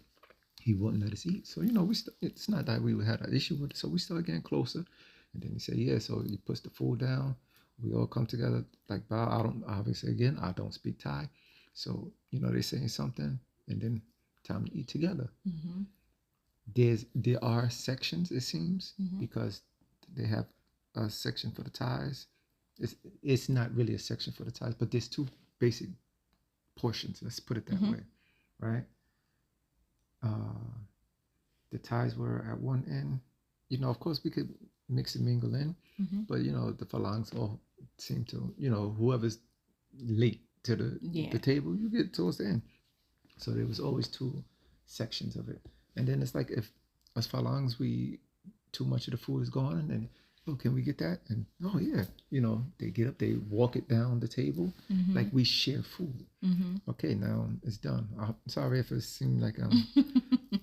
He wouldn't let us eat. So it's not that we had an issue with it. So we started getting closer, and then he said, yeah. So he puts the food down. We all come together like bow. I don't obviously again I don't speak Thai, so they're saying something, and then time to eat together. Mm-hmm. There are sections, it seems, Mm-hmm. because they have a section for the ties. It's not really a section for the ties, but there's two basic portions. Let's put it that Mm-hmm. way, right? Uh, the ties were at one end. Of course, we could mix and mingle in, Mm-hmm. but the phalanx all seem to, whoever's late to the Yeah. table, you get towards the end. So there was always two sections of it. And then it's like if as phalanx we too much of the food is gone, and then can we get that? And oh yeah, they get up, they walk it down the table, Mm-hmm. like we share food. Mm-hmm. Okay, now it's done. I'm sorry if it seemed like I'm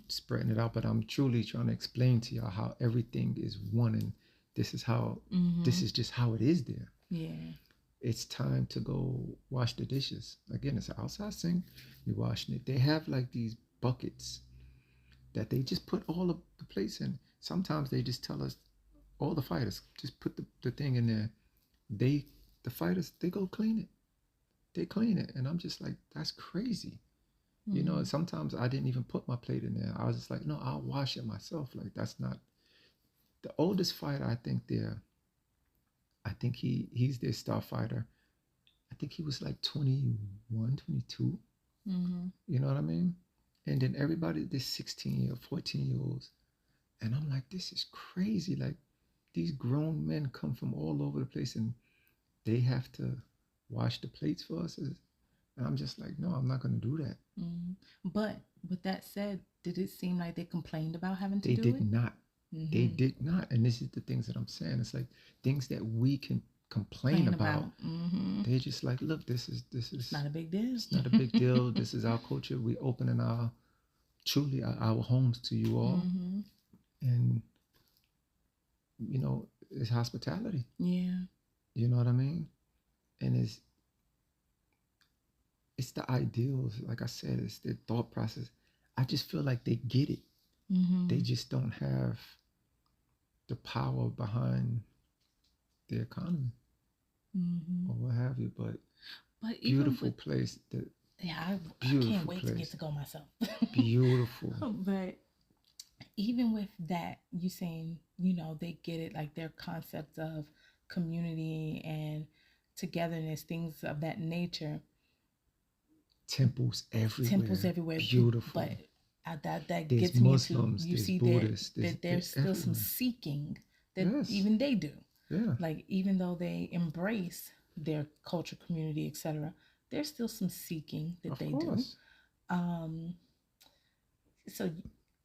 spreading it out, but I'm truly trying to explain to y'all how everything is one, and this is how this Mm-hmm. is just how it is there. Yeah. It's time to go wash the dishes. Again, it's an outside sink. You're washing it. They have like these buckets that they just put all of the plates in. Sometimes they just tell us, all the fighters, just put the thing in there. The fighters, they go clean it. They clean it. And I'm just like, that's crazy. Mm-hmm. Sometimes I didn't even put my plate in there. I was just like, no, I'll wash it myself. Like, that's not the oldest fighter. I think he's their star fighter. I think he was like 21, 22. Mm-hmm. You know what I mean? And then everybody, this 16-year, 14-year-olds. And I'm like, this is crazy. Like, these grown men come from all over the place, and they have to wash the plates for us. And I'm just like, no, I'm not going to do that. Mm-hmm. But with that said, did it seem like they complained about having to They do did it? not. They Mm-hmm. did not. And this is the things that I'm saying. It's like things that we can complain Complain about. about. Mm-hmm. They're just like, look, this is It's not a big deal. it's not a big deal. This is our culture. We opening truly our homes to you all, Mm-hmm. and it's hospitality. Yeah. You know what I mean? And it's the ideals. Like I said, it's their thought process. I just feel like they get it. Mm-hmm. They just don't have the power behind the economy Mm-hmm. or what have you. But even beautiful with place. I Beautiful can't wait to get place. to go myself. Beautiful. But even with that, you saying, they get it, like their concept of community and togetherness, things of that nature. Temples Temples everywhere. everywhere. Beautiful. But that There's gets me into, Muslims, you there's see Buddhists, that there's still some everywhere. seeking that Yes. even they do. Yeah. Like, even though they embrace their culture, community, etc., there's still some seeking that Of they course. do. So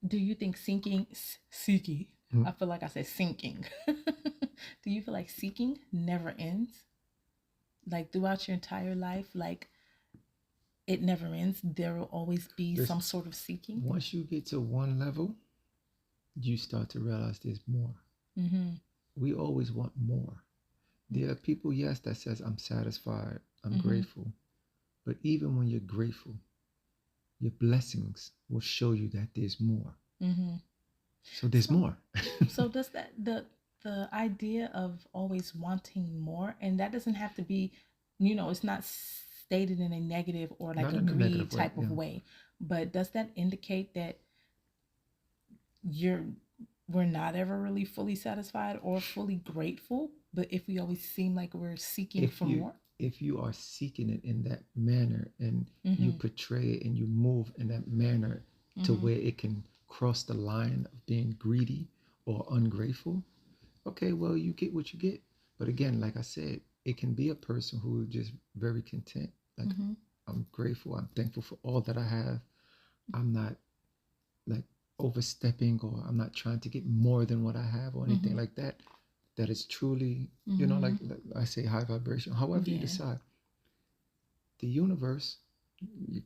do you think seeking I feel like I said sinking. Do you feel like seeking never ends? Like throughout your entire life, like it never ends. There will always be This some sort of seeking. Once you get to one level, you start to realize there's more. Mm-hmm. We always want more. There are people, yes, that says I'm satisfied, I'm grateful. But even when you're grateful, your blessings will show you that there's more. So there's more. So does that the idea of always wanting more, and that doesn't have to be, it's not stated in a negative or like Not a in a greed negative way, type of way, but does that indicate that you're we're not ever really fully satisfied or fully grateful, but if we always seem like we're seeking for more? If you are seeking it in that manner and you portray it and you move in that manner to where it can cross the line of being greedy or ungrateful, okay, well, you get what you get. But again, like I said, it can be a person who is just very content. Like, I'm grateful, I'm thankful for all that I have. I'm not like overstepping, or I'm not trying to get more than what I have or anything like that. That is truly, like I say, high vibration. However you decide, the universe,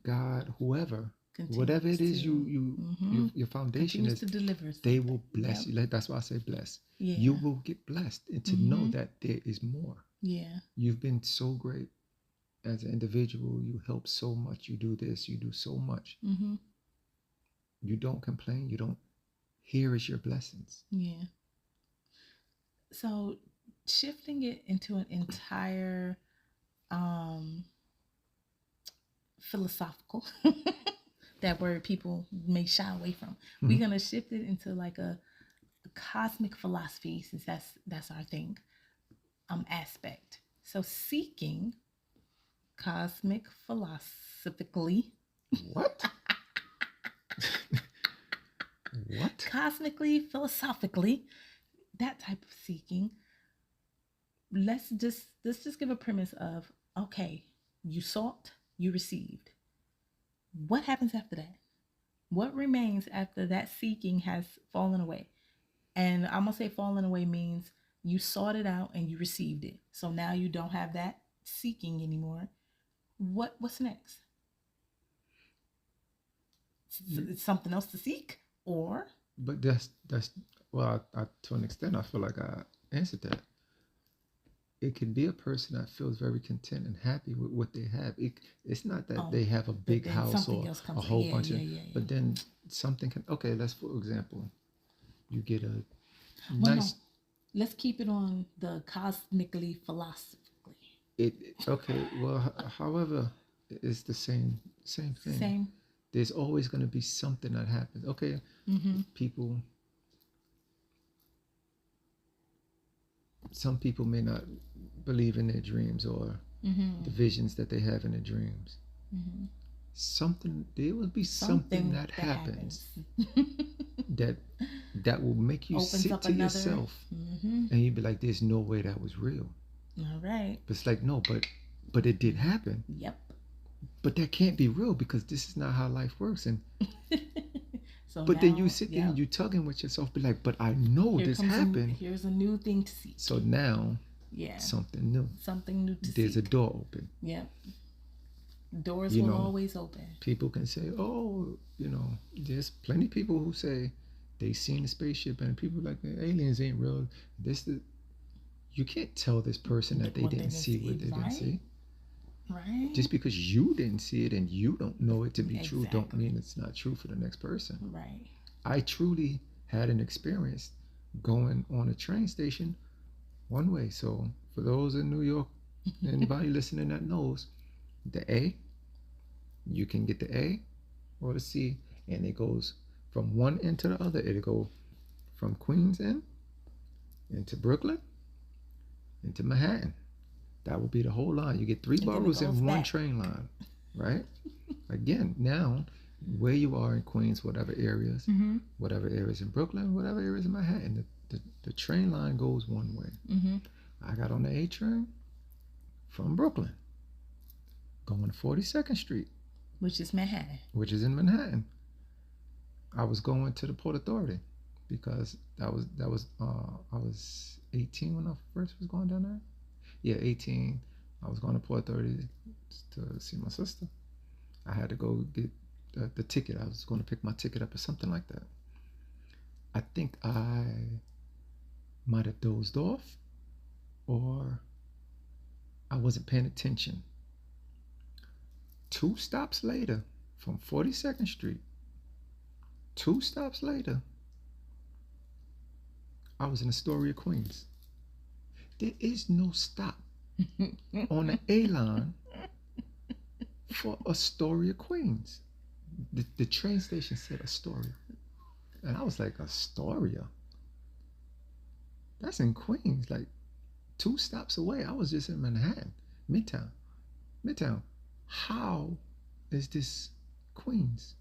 God, whoever, continues whatever it is your foundation continues is, to deliver they will bless you. Like, that's why I say bless. Yeah. You will get blessed, and to know that there is more. Yeah. You've been so great as an individual. You help so much. You do this. You do so much. You don't complain. You don't. Here is your blessings. Yeah. So shifting it into an entire philosophical, that word people may shy away from. We're gonna shift it into like a cosmic philosophy, since that's our thing, aspect. So seeking cosmic philosophically. What? What? Cosmically, philosophically, that type of seeking. Let's just give a premise of, okay, you sought, you received. What happens after that? What remains after that seeking has fallen away? And I'm gonna say fallen away means you sought it out and you received it. So now you don't have that seeking anymore. What's next? It's something else to seek, or? But that's well, to an extent, I feel like I answered that. It can be a person that feels very content and happy with what they have. It's not that they have a big house or a whole bunch of, but then something can, okay, let's, for example, you get a nice. No. Let's keep it on the cosmically philosophically. Okay, well, however, it's the same thing. Same. There's always going to be something that happens. Okay, people. Some people may not believe in their dreams or the visions that they have in their dreams. There will be something that happens that will make you sit to yourself and you'd be like, there's no way that was real. All right. But it's like, no, but it did happen. Yep. But that can't be real because this is not how life works. And but then you sit there and you tugging with yourself, be like, but I know this happened. Here's a new thing to see. So now, something new. Something new to see. There's a door open. Yep. Doors will always open. People can say, oh, there's plenty of people who say they seen a spaceship, and people like, aliens ain't real. You can't tell this person that they didn't see what they didn't see. Right. Just because you didn't see it and you don't know it to be true, don't mean it's not true for the next person. Right. I truly had an experience going on a train station one way. So for those in New York, anybody listening that knows, the A, you can get the A or the C, and it goes from one end to the other. It'll go from Queens End into Brooklyn into Manhattan. That will be the whole line. You get 3 boroughs in one train line, right? Again, now, where you are in Queens, whatever areas in Brooklyn, whatever areas in Manhattan, the train line goes one way. I got on the A train from Brooklyn, going to 42nd Street. Which is Manhattan. Which is in Manhattan. I was going to the Port Authority because I was 18 when I first was going down there. Yeah, 18. I was going to Port Authority to see my sister. I had to go get the ticket. I was going to pick my ticket up or something like that. I think I might have dozed off, or I wasn't paying attention. 2 stops later, from 42nd Street, 2 stops later, I was in Astoria, Queens. There is no stop on the A line for Astoria, Queens. The train station said Astoria. And I was like, Astoria? That's in Queens. Like 2 stops away. I was just in Manhattan, Midtown. Midtown. How is this Queens?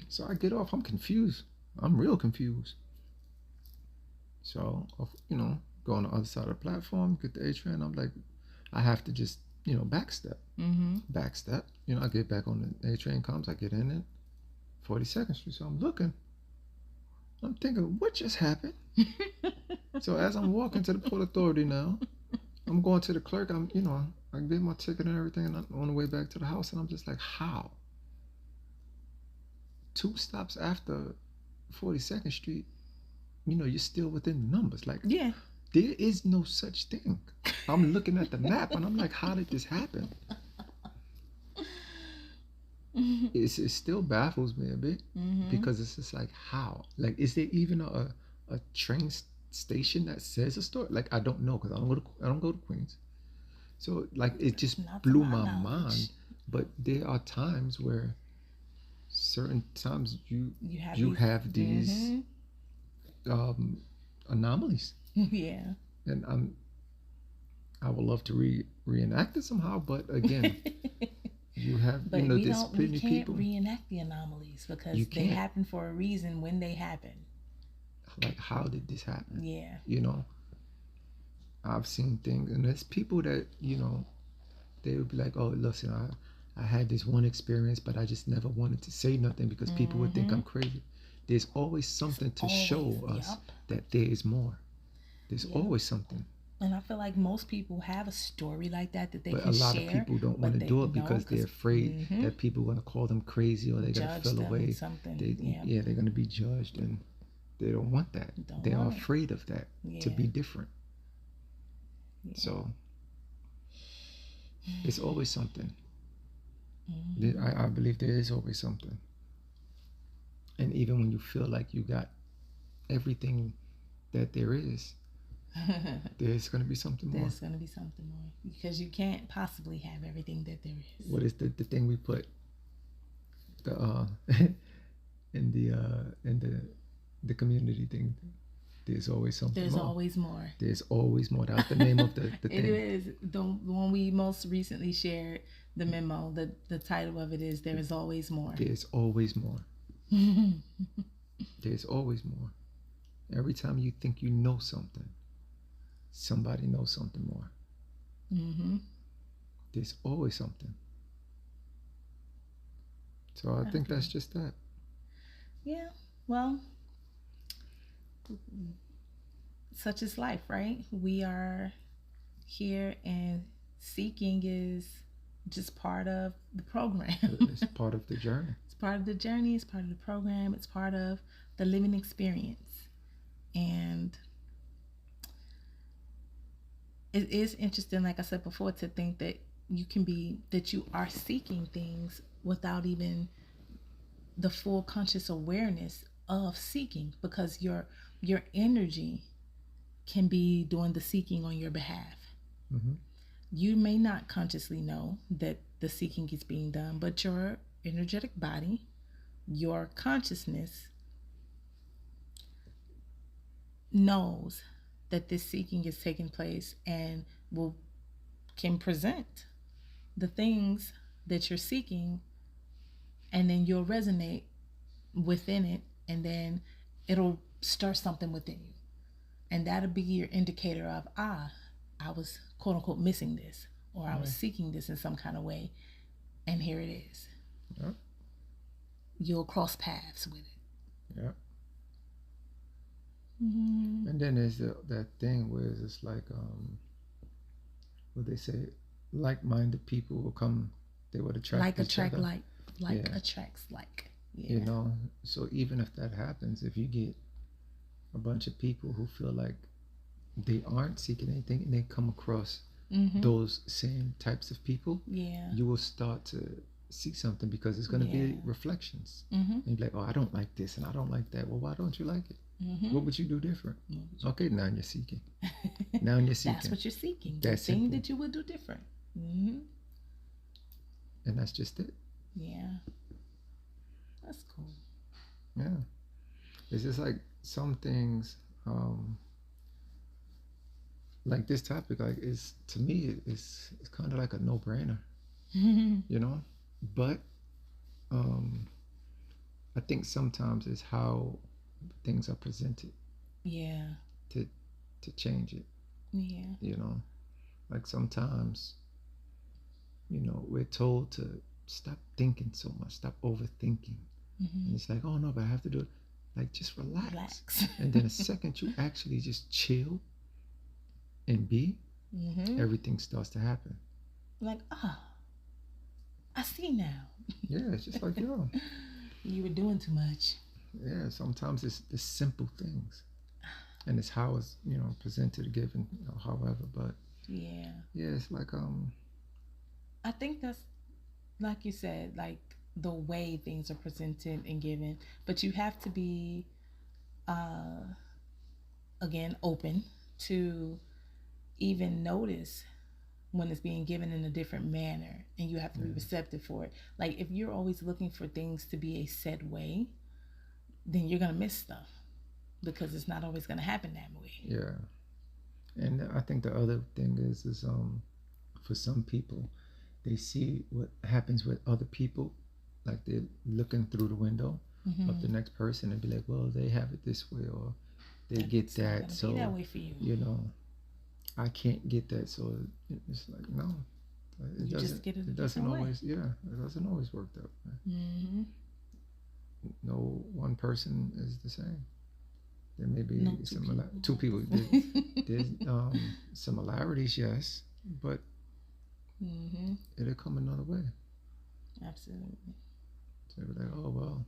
So I get off. I'm confused. I'm real confused. So, go on the other side of the platform, get the A train. I'm like, I have to just, backstep. Backstep. I get back on the A train comes. I get in it. 42nd Street. So I'm looking. I'm thinking, what just happened? So as I'm walking to the Port Authority now, I'm going to the clerk. I get my ticket and everything, and I'm on the way back to the house, and I'm just like, how? 2 stops after 42nd Street, you're still within the numbers. Like, Yeah. There is no such thing. I'm looking at the map, and I'm like, how did this happen? It still baffles me a bit, because it's just like, how? Like, is there even a train station that says a store? Like, I don't know, because I don't go to Queens. So like, it just blew my mind. But there are times where certain times you have these anomalies. Yeah. And I would love to reenact it somehow, but again, you have but there's plenty we can't people reenact the anomalies, because they happen for a reason when they happen. Like, how did this happen? Yeah. I've seen things, and there's people that they would be like, oh, listen, I had this one experience, but I just never wanted to say nothing because people would think I'm crazy. There's always something to show us that there is more. There's always something. And I feel like most people have a story like that they but can share. But a lot of people don't want to do it because they're afraid that people are going to call them crazy, or they're going to feel away. They're going to be judged, and they don't want that. They are afraid of that, to be different. Yeah. So it's always something. I believe there is always something. And even when you feel like you got everything that there is, there's going to be something more. There's going to be something more, because you can't possibly have everything that there is. What is the thing we put in the community thing? There's always something There's more. Always more. There's always more. That's the name of the thing. It is. The one we most recently shared, the memo, the title of it is There is Always More. There's always more. There's always more. Every time you think you know something, somebody knows something more. There's always something. So I think that's just that. Yeah. Well, such is life, right? We are here, and seeking is just part of the program. It's part of the journey. It's part of the journey. It's part of the program. It's part of the living experience. And it is interesting, like I said before, to think that you are seeking things without even the full conscious awareness of seeking, because your energy can be doing the seeking on your behalf. You may not consciously know that the seeking is being done, but your energetic body, your consciousness, knows that this seeking is taking place, and can present the things that you're seeking, and then you'll resonate within it, and then it'll stir something within you, and that'll be your indicator of, I was quote unquote missing this, or I was seeking this in some kind of way, and here it is. You'll cross paths with it. Mm-hmm. And then there's that thing where it's like, what they say, like-minded people will come, they would attract Like each attract other. like Yeah. attracts like. You Yeah. know, so even if that happens, if you get a bunch of people who feel like they aren't seeking anything and they come across Mm-hmm. those same types of people, Yeah. you will start to see something because it's going to Yeah. be reflections. Mm-hmm. And you're like, oh, I don't like this and I don't like that. Well, why don't you like it? Mm-hmm. What would you do different? Okay, now you're seeking. That's what you're seeking. The That's thing simple. that you would do different. Mm-hmm. And that's just it. Yeah. That's cool. Yeah. It's just like some things, like this topic, like is to me, it's kind of like a no-brainer, you know. But um, I think sometimes it's how things are presented Yeah. to to change it. Yeah. You know, like sometimes, we're told to stop thinking so much, stop overthinking, and it's like, oh no, but I have to do it. Like just relax. And then the second you actually just chill and be, everything starts to happen. Like, I see now. Yeah, it's just like, yo, You were doing too much. yeah, sometimes it's the simple things. And it's how it's, presented, given, however. But Yeah. yeah, it's like I think that's like you said, like the way things are presented and given. But you have to be again open to even notice when it's being given in a different manner, and you have to be receptive for it. Like if you're always looking for things to be a set way, then you're gonna miss stuff because it's not always gonna happen that way. Yeah. And I think the other thing is for some people, they see what happens with other people, like they're looking through the window of the next person and be like, well, they have it this way, or they get that, so that way for you. I can't get that. So it's like, no, it you doesn't. Just get it doesn't always. Way. Yeah, it doesn't always work that way. No one person is the same. There may be two people. There's similarities, yes, but it'll come another way. Absolutely. So they're like, oh well,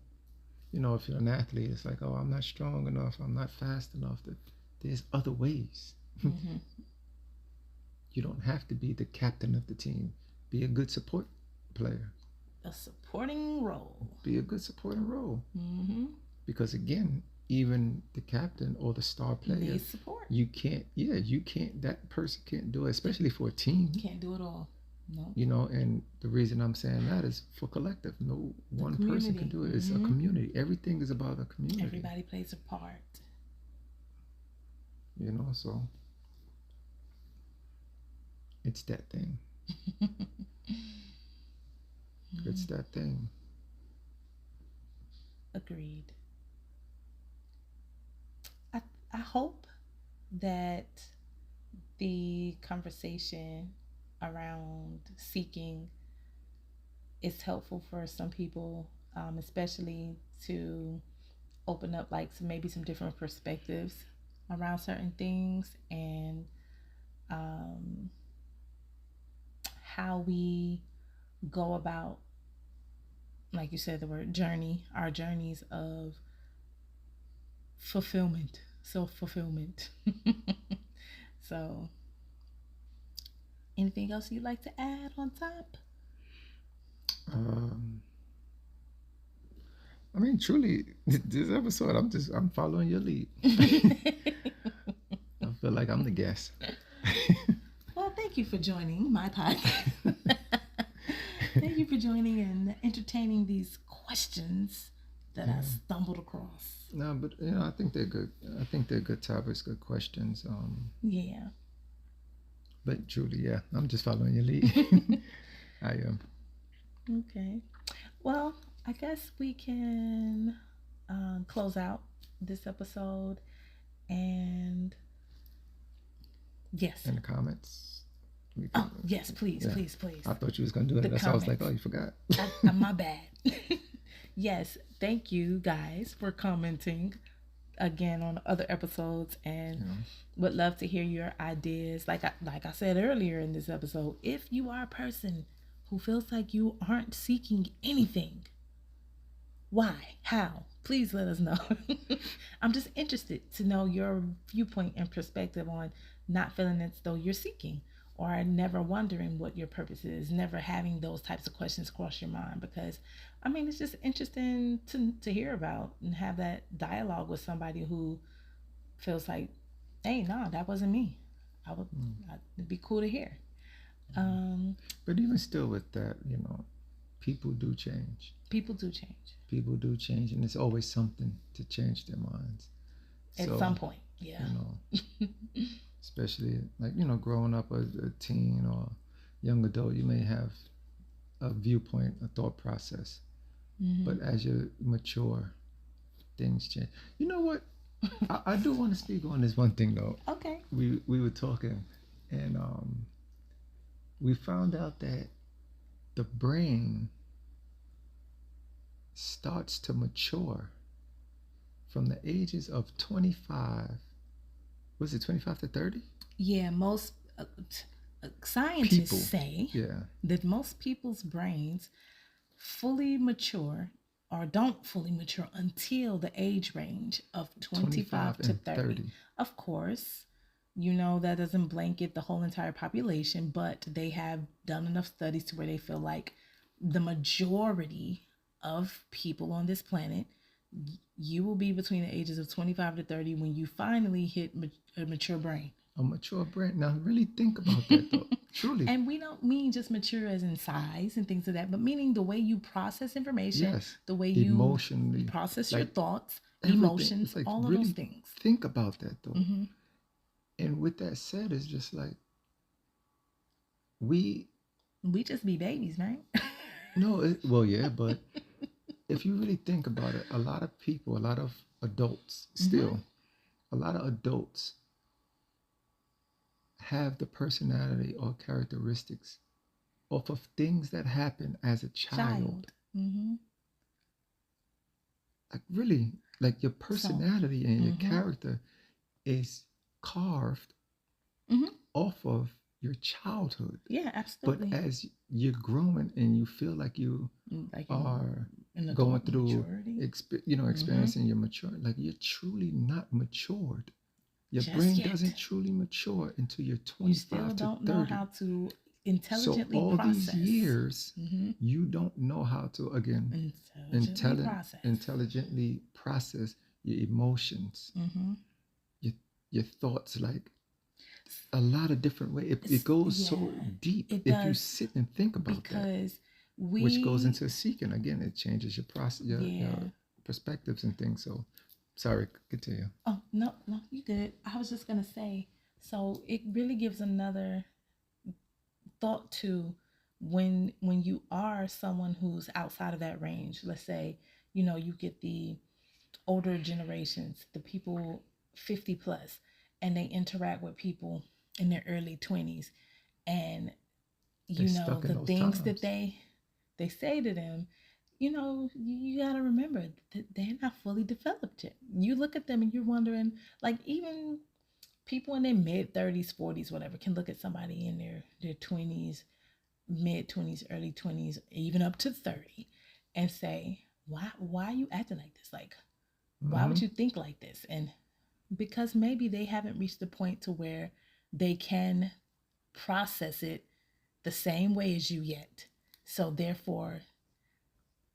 if you're an athlete, it's like, oh, I'm not strong enough, I'm not fast enough. There's other ways. You don't have to be the captain of the team. Be a good support player. A supporting role. Be a good supporting role. Because again, even the captain or the star player needs support. You can't. That person can't do it, especially for a team. Can't do it all. No. And the reason I'm saying that is for collective. No one person can do it. It's a community. Everything is about a community. Everybody plays a part. So it's that thing. It's that thing. Agreed. I hope that the conversation around seeking is helpful for some people, especially to open up like maybe some different perspectives around certain things, and how we go about, like you said, the word journey, our journeys of fulfillment, self-fulfillment. So anything else you'd like to add on top? I mean, truly, this episode, I'm following your lead. I feel like I'm the guest. Well, thank you for joining my podcast. Thank you for joining and entertaining these questions that I stumbled across. No, but I think they're good. I think they're good topics, good questions. Yeah. But truly, yeah, I'm just following your lead. I am. Okay. Well, I guess we can close out this episode, and yes. In the comments. Yes, please, yeah. please. I thought you was gonna do it. That's why I was like, oh, you forgot. My bad. Yes, thank you guys for commenting again on other episodes, and You know, would love to hear your ideas. Like I said earlier in this episode, if you are a person who feels like you aren't seeking anything, why? How? Please let us know. I'm just interested to know your viewpoint and perspective on not feeling as though you're seeking, or never wondering what your purpose is, never having those types of questions cross your mind. Because, I mean, it's just interesting to hear about and have that dialogue with somebody who feels like, hey, no, that wasn't me. I would, mm, it'd be cool to hear. mm. Um, But even still, with that, people do change. People do change People do change, and it's always something to change their minds. at So, some point. Yeah. you know, especially like growing up as a teen or young adult, you may have a viewpoint, a thought process, Mm-hmm. but as you mature, things change. You know what? I do want to speak on this one thing though. Okay. We were talking, and we found out that the brain starts to mature from the ages of 25. Was it 25 to 30? Yeah, most scientists People. say Yeah. that most people's brains fully mature or don't fully mature until the age range of 25 25 to and 30. 30. Of course, you know that doesn't blanket the whole entire population, but they have done enough studies to where they feel like the majority of people on this planet, you will be between the ages of 25 to 30 when you finally hit a mature brain. A mature brain. Now, really think about that though. Truly. And we don't mean just mature as in size and things of that, but meaning the way you process information, Yes. the way you Emotionally. process your Like thoughts, everything. emotions, It's like all of those really things. think about that though. Hmm. And with that said, it's just like we We just be babies, right? no, well, yeah, but if you really think about it, a lot of people, a lot of adults, Hmm. still, a lot of adults have the personality or characteristics off of things that happen as a child. Child. Hmm. Like really, like your So, personality and your hmm, character is carved hmm, off of your childhood. yeah, But absolutely. as you're growing and you feel like you Like are in going adult through, maturity. Hmm. experiencing your mature, like you're truly not matured. Your Just brain yet. doesn't truly mature until you're You still 25 to don't know 30. how to So intelligently all these process. years, Hmm. you don't know how to again Intelligently process. intelligently process your emotions, Hmm. your your thoughts, like a lot of different ways. It goes Yeah, so deep it if you does sit and think about that, because which goes we, into seeking. Again, it changes your process, your yeah. perspectives and things. So, sorry, continue. Oh, no, no, you good. I was just gonna say, so it really gives another thought to when you are someone who's outside of that range. Let's say, you get the older generations, the people 50 plus, and they interact with people in their early 20s, and They're stuck in the those things that times. they say to them, you got to remember that they're not fully developed yet. You look at them and you're wondering, like, even people in their mid 30s, 40s, whatever, can look at somebody in their 20s, mid 20s, early 20s, even up to 30, and say, why are you acting like this? Like, why Mm-hmm. would you think like this? And because maybe they haven't reached the point to where they can process it the same way as you yet. So therefore,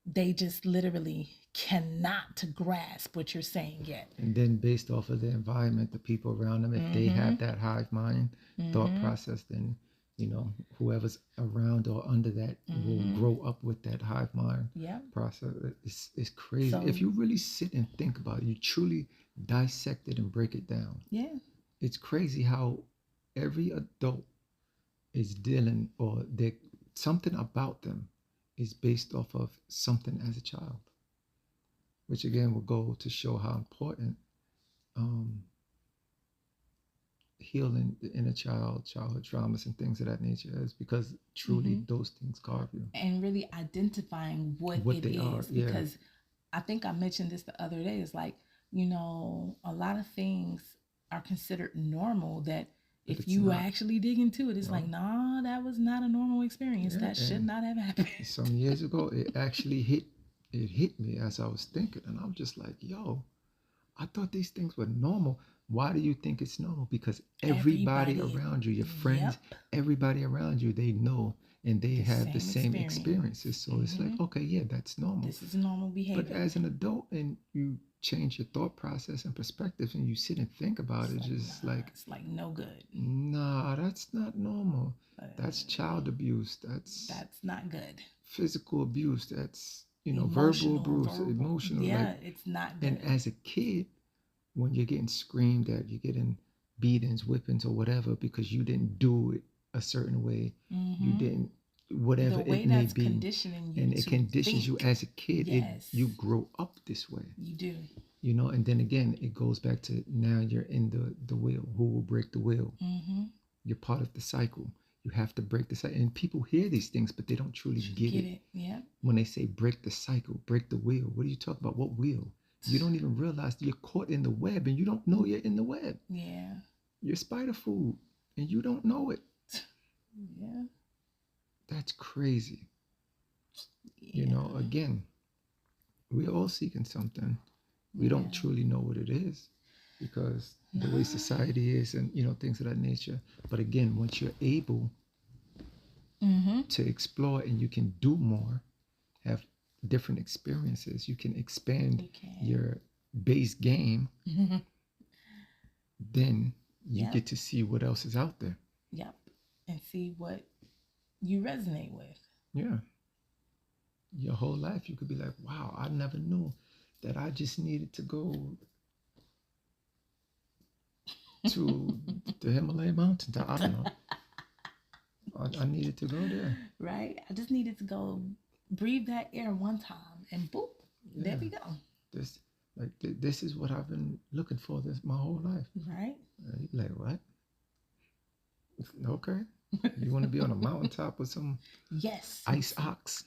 they just literally cannot grasp what you're saying yet. And then based off of the environment, the people around them, if they Mm-hmm. have that hive mind thought Mm-hmm. process, then whoever's around or under that will Mm-hmm. grow up with that hive mind Yeah. process. It's crazy So if you really sit and think about it. You truly dissect it and break it down. yeah. It's crazy how every adult is dealing, or they something about them is based off of something as a child, which again will go to show how important um, healing the inner child, childhood traumas, and things of that nature is, because truly Mm-hmm. those things carve you. And really identifying what What it they are, is, yeah. because I think I mentioned this the other day. Is like a lot of things are considered normal that but if it's you not. actually dig into it, it's like, No. nah, that was not a normal experience. Yeah, That should and not have happened. some years ago, it actually hit me as I was thinking, and I'm just like, yo, I thought these things were normal. Why do you think it's normal? Because everybody Everybody, around you, your friends, yep, everybody around you, they know and they the have the same same experience. experiences. So it's like, okay, yeah, that's normal. This is normal But behavior. as an adult, and you change your thought process and perspective, and you sit and think about It's it, like, just nah, like, it's like no good. nah, that's not normal. Uh, That's child abuse. That's that's not good. physical abuse. That's verbal Emotional, abuse, verbal. emotional. Like, Yeah, it's not and good. as a kid, when you're getting screamed at, you're getting beatings, whippings, or whatever because you didn't do it a certain way, you Mm-hmm. didn't, The whatever way it may that's be, conditioning you and it to conditions you think. as a kid. It Yes, you grow up this way, you do. and then again it goes back to now you're in the wheel. Who will break the wheel? Mm-hmm. You're part of the cycle. You have to break the cycle, and people hear these things, but they don't truly get Get it. it? Yeah. When they say break the cycle, break the wheel, what are you talking about? What wheel? You don't even realize you're caught in the web and you don't know you're in the web. Yeah. You're spider food and you don't know it. Yeah. That's crazy. Yeah. Again, we're all seeking something. We Yeah. don't truly know what it is because the way No. society is and, things of that nature. But again, once you're able Mm-hmm. to explore and you can do more, have different experiences, you can expand You can. your base game, then you Yep. get to see what else is out there. Yep. And see what you resonate with. Yeah. Your whole life, you could be like, wow, I never knew that I just needed to go to the Himalaya mountains. I don't know. I needed to go there. Right? I just needed to go breathe that air one time and boop, Yeah. there we go. This this is what I've been looking for this my whole life. Right? You're like, what? Okay. You want to be on a mountaintop with some Yes. ice ox?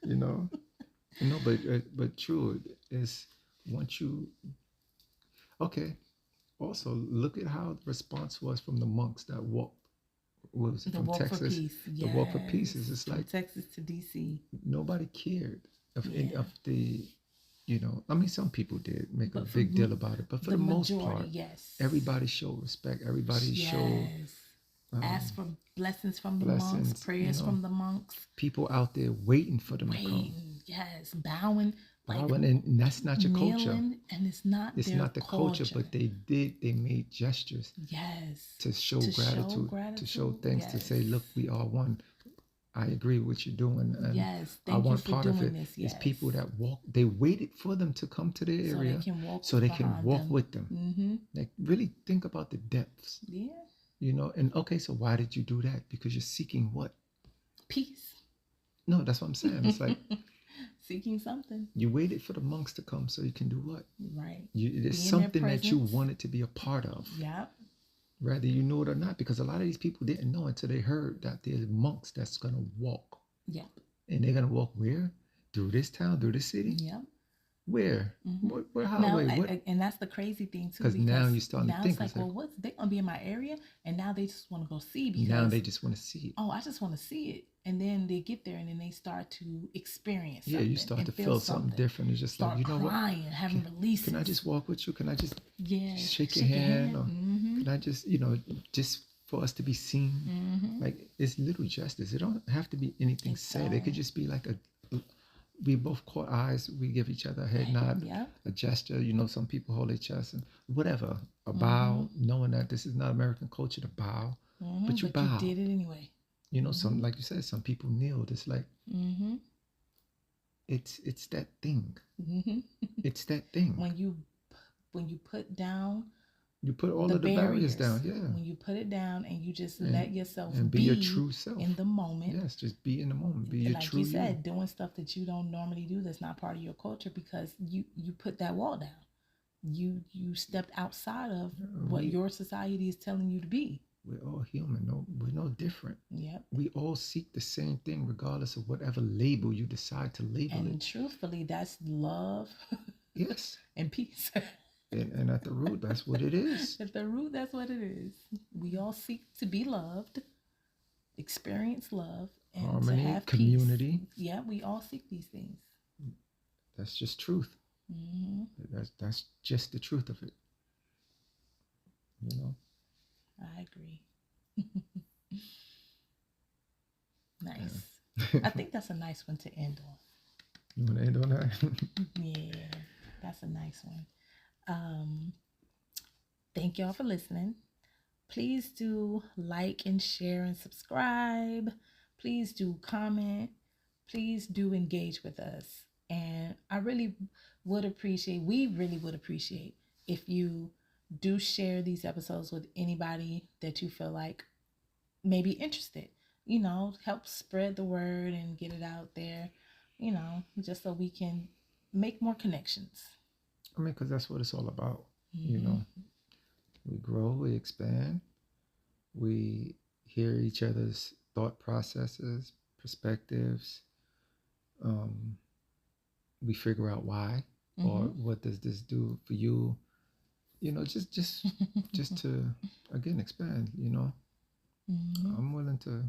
you know? But true is once you okay. Also, look at how the response was from the monks that walked. What was it, The from walk for Texas? peace. The walk for peace is just From like Texas to DC. nobody cared Yeah. of the. I mean, some people did make a But big deal about it, but for the most majority, part, yes. everybody showed respect. Everybody showed ask for blessings from the blessings, monks, prayers from the monks. people out there waiting for them to come. Yes, bowing, And that's not your culture. kneeling, and it's not It's their not the culture, but they made gestures yes to show to gratitude, to show thanks, to say, look, we are one. I agree with what you're doing, and yes, I thank you want for part of doing it. this. It's Yes. people that walk. They waited for them to come to the area so they can walk them. with them. Mm-hmm. Like really think about the depths. Yeah. And okay, so why did you do that? Because you're seeking what? Peace. No, that's what I'm saying. It's like seeking something. You waited for the monks to come so you can do what? Right. There's something that you wanted to be a part of. Yep. Whether you know it or not, because a lot of these people didn't know until they heard that there's monks that's gonna walk. Yep. And they're gonna walk where? Through this town, through this city? Yep. Where? Mm-hmm. Where? How? Now, What? And that's the crazy thing too. Because now you're starting to think. Now it's like, well, what's they gonna be in my area? And now they just want to go see because now they just want to see it. Oh, I just want to see it. And then they get there and then they start to experience something. Yeah, you start to feel something different. It's just start like, crying, having releases. Can I just walk with you? Can I just shake your hand? Or can I just, just for us to be seen? Mm-hmm. Like, it's little gestures. It don't have to be anything said. It could just be like we both caught eyes. We give each other a head nod, a gesture. Some people hold their chest and whatever. A bow, knowing that this is not American culture to bow, but you bow. You did it anyway. Some, like you said, some people kneeled. It's like, it's that thing. It's that thing. When you put down, you put all of the barriers down. Yeah. When you put it down and you just let yourself be your true self in the moment. Yes, just be in the moment. Be your like true you said, doing stuff that you don't normally do. That's not part of your culture because you put that wall down. You stepped outside of what your society is telling you to be. We're all human. No, we're no different. Yep. We all seek the same thing, regardless of whatever label you decide to label it. And truthfully, that's love. Yes. and peace. And at the root, that's what it is. At the root, that's what it is. We all seek to be loved, experience love, and to Harmony, have community. peace. Yeah, we all seek these things. That's just truth. Mm-hmm. That's just the truth of it. You know. I agree. Nice. Yeah. I think that's a nice one to end on. You want to end on that? Yeah, that's a nice one. Thank y'all for listening. Please do like and share and subscribe. Please do comment. Please do engage with us. And I really would appreciate, we really would appreciate if you do share these episodes with anybody that you feel like may be interested. You know, help spread the word and get it out there, you know, just so we can make more connections. I mean, because that's what it's all about. Mm-hmm. You know, we grow, we expand, we hear each other's thought processes, perspectives. We figure out why, or what does this do for you? You know, just to again expand. You know, I'm willing to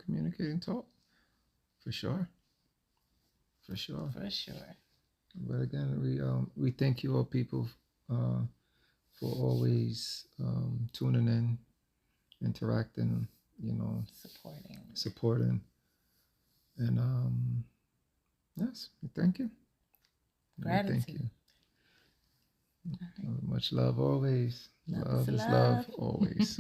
communicate and talk, for sure, for sure, for sure. But again, we thank you all people for always tuning in, interacting, you know, supporting, and yes, thank you. Gratitude. Thank you. Right. Much love always. Love is love always.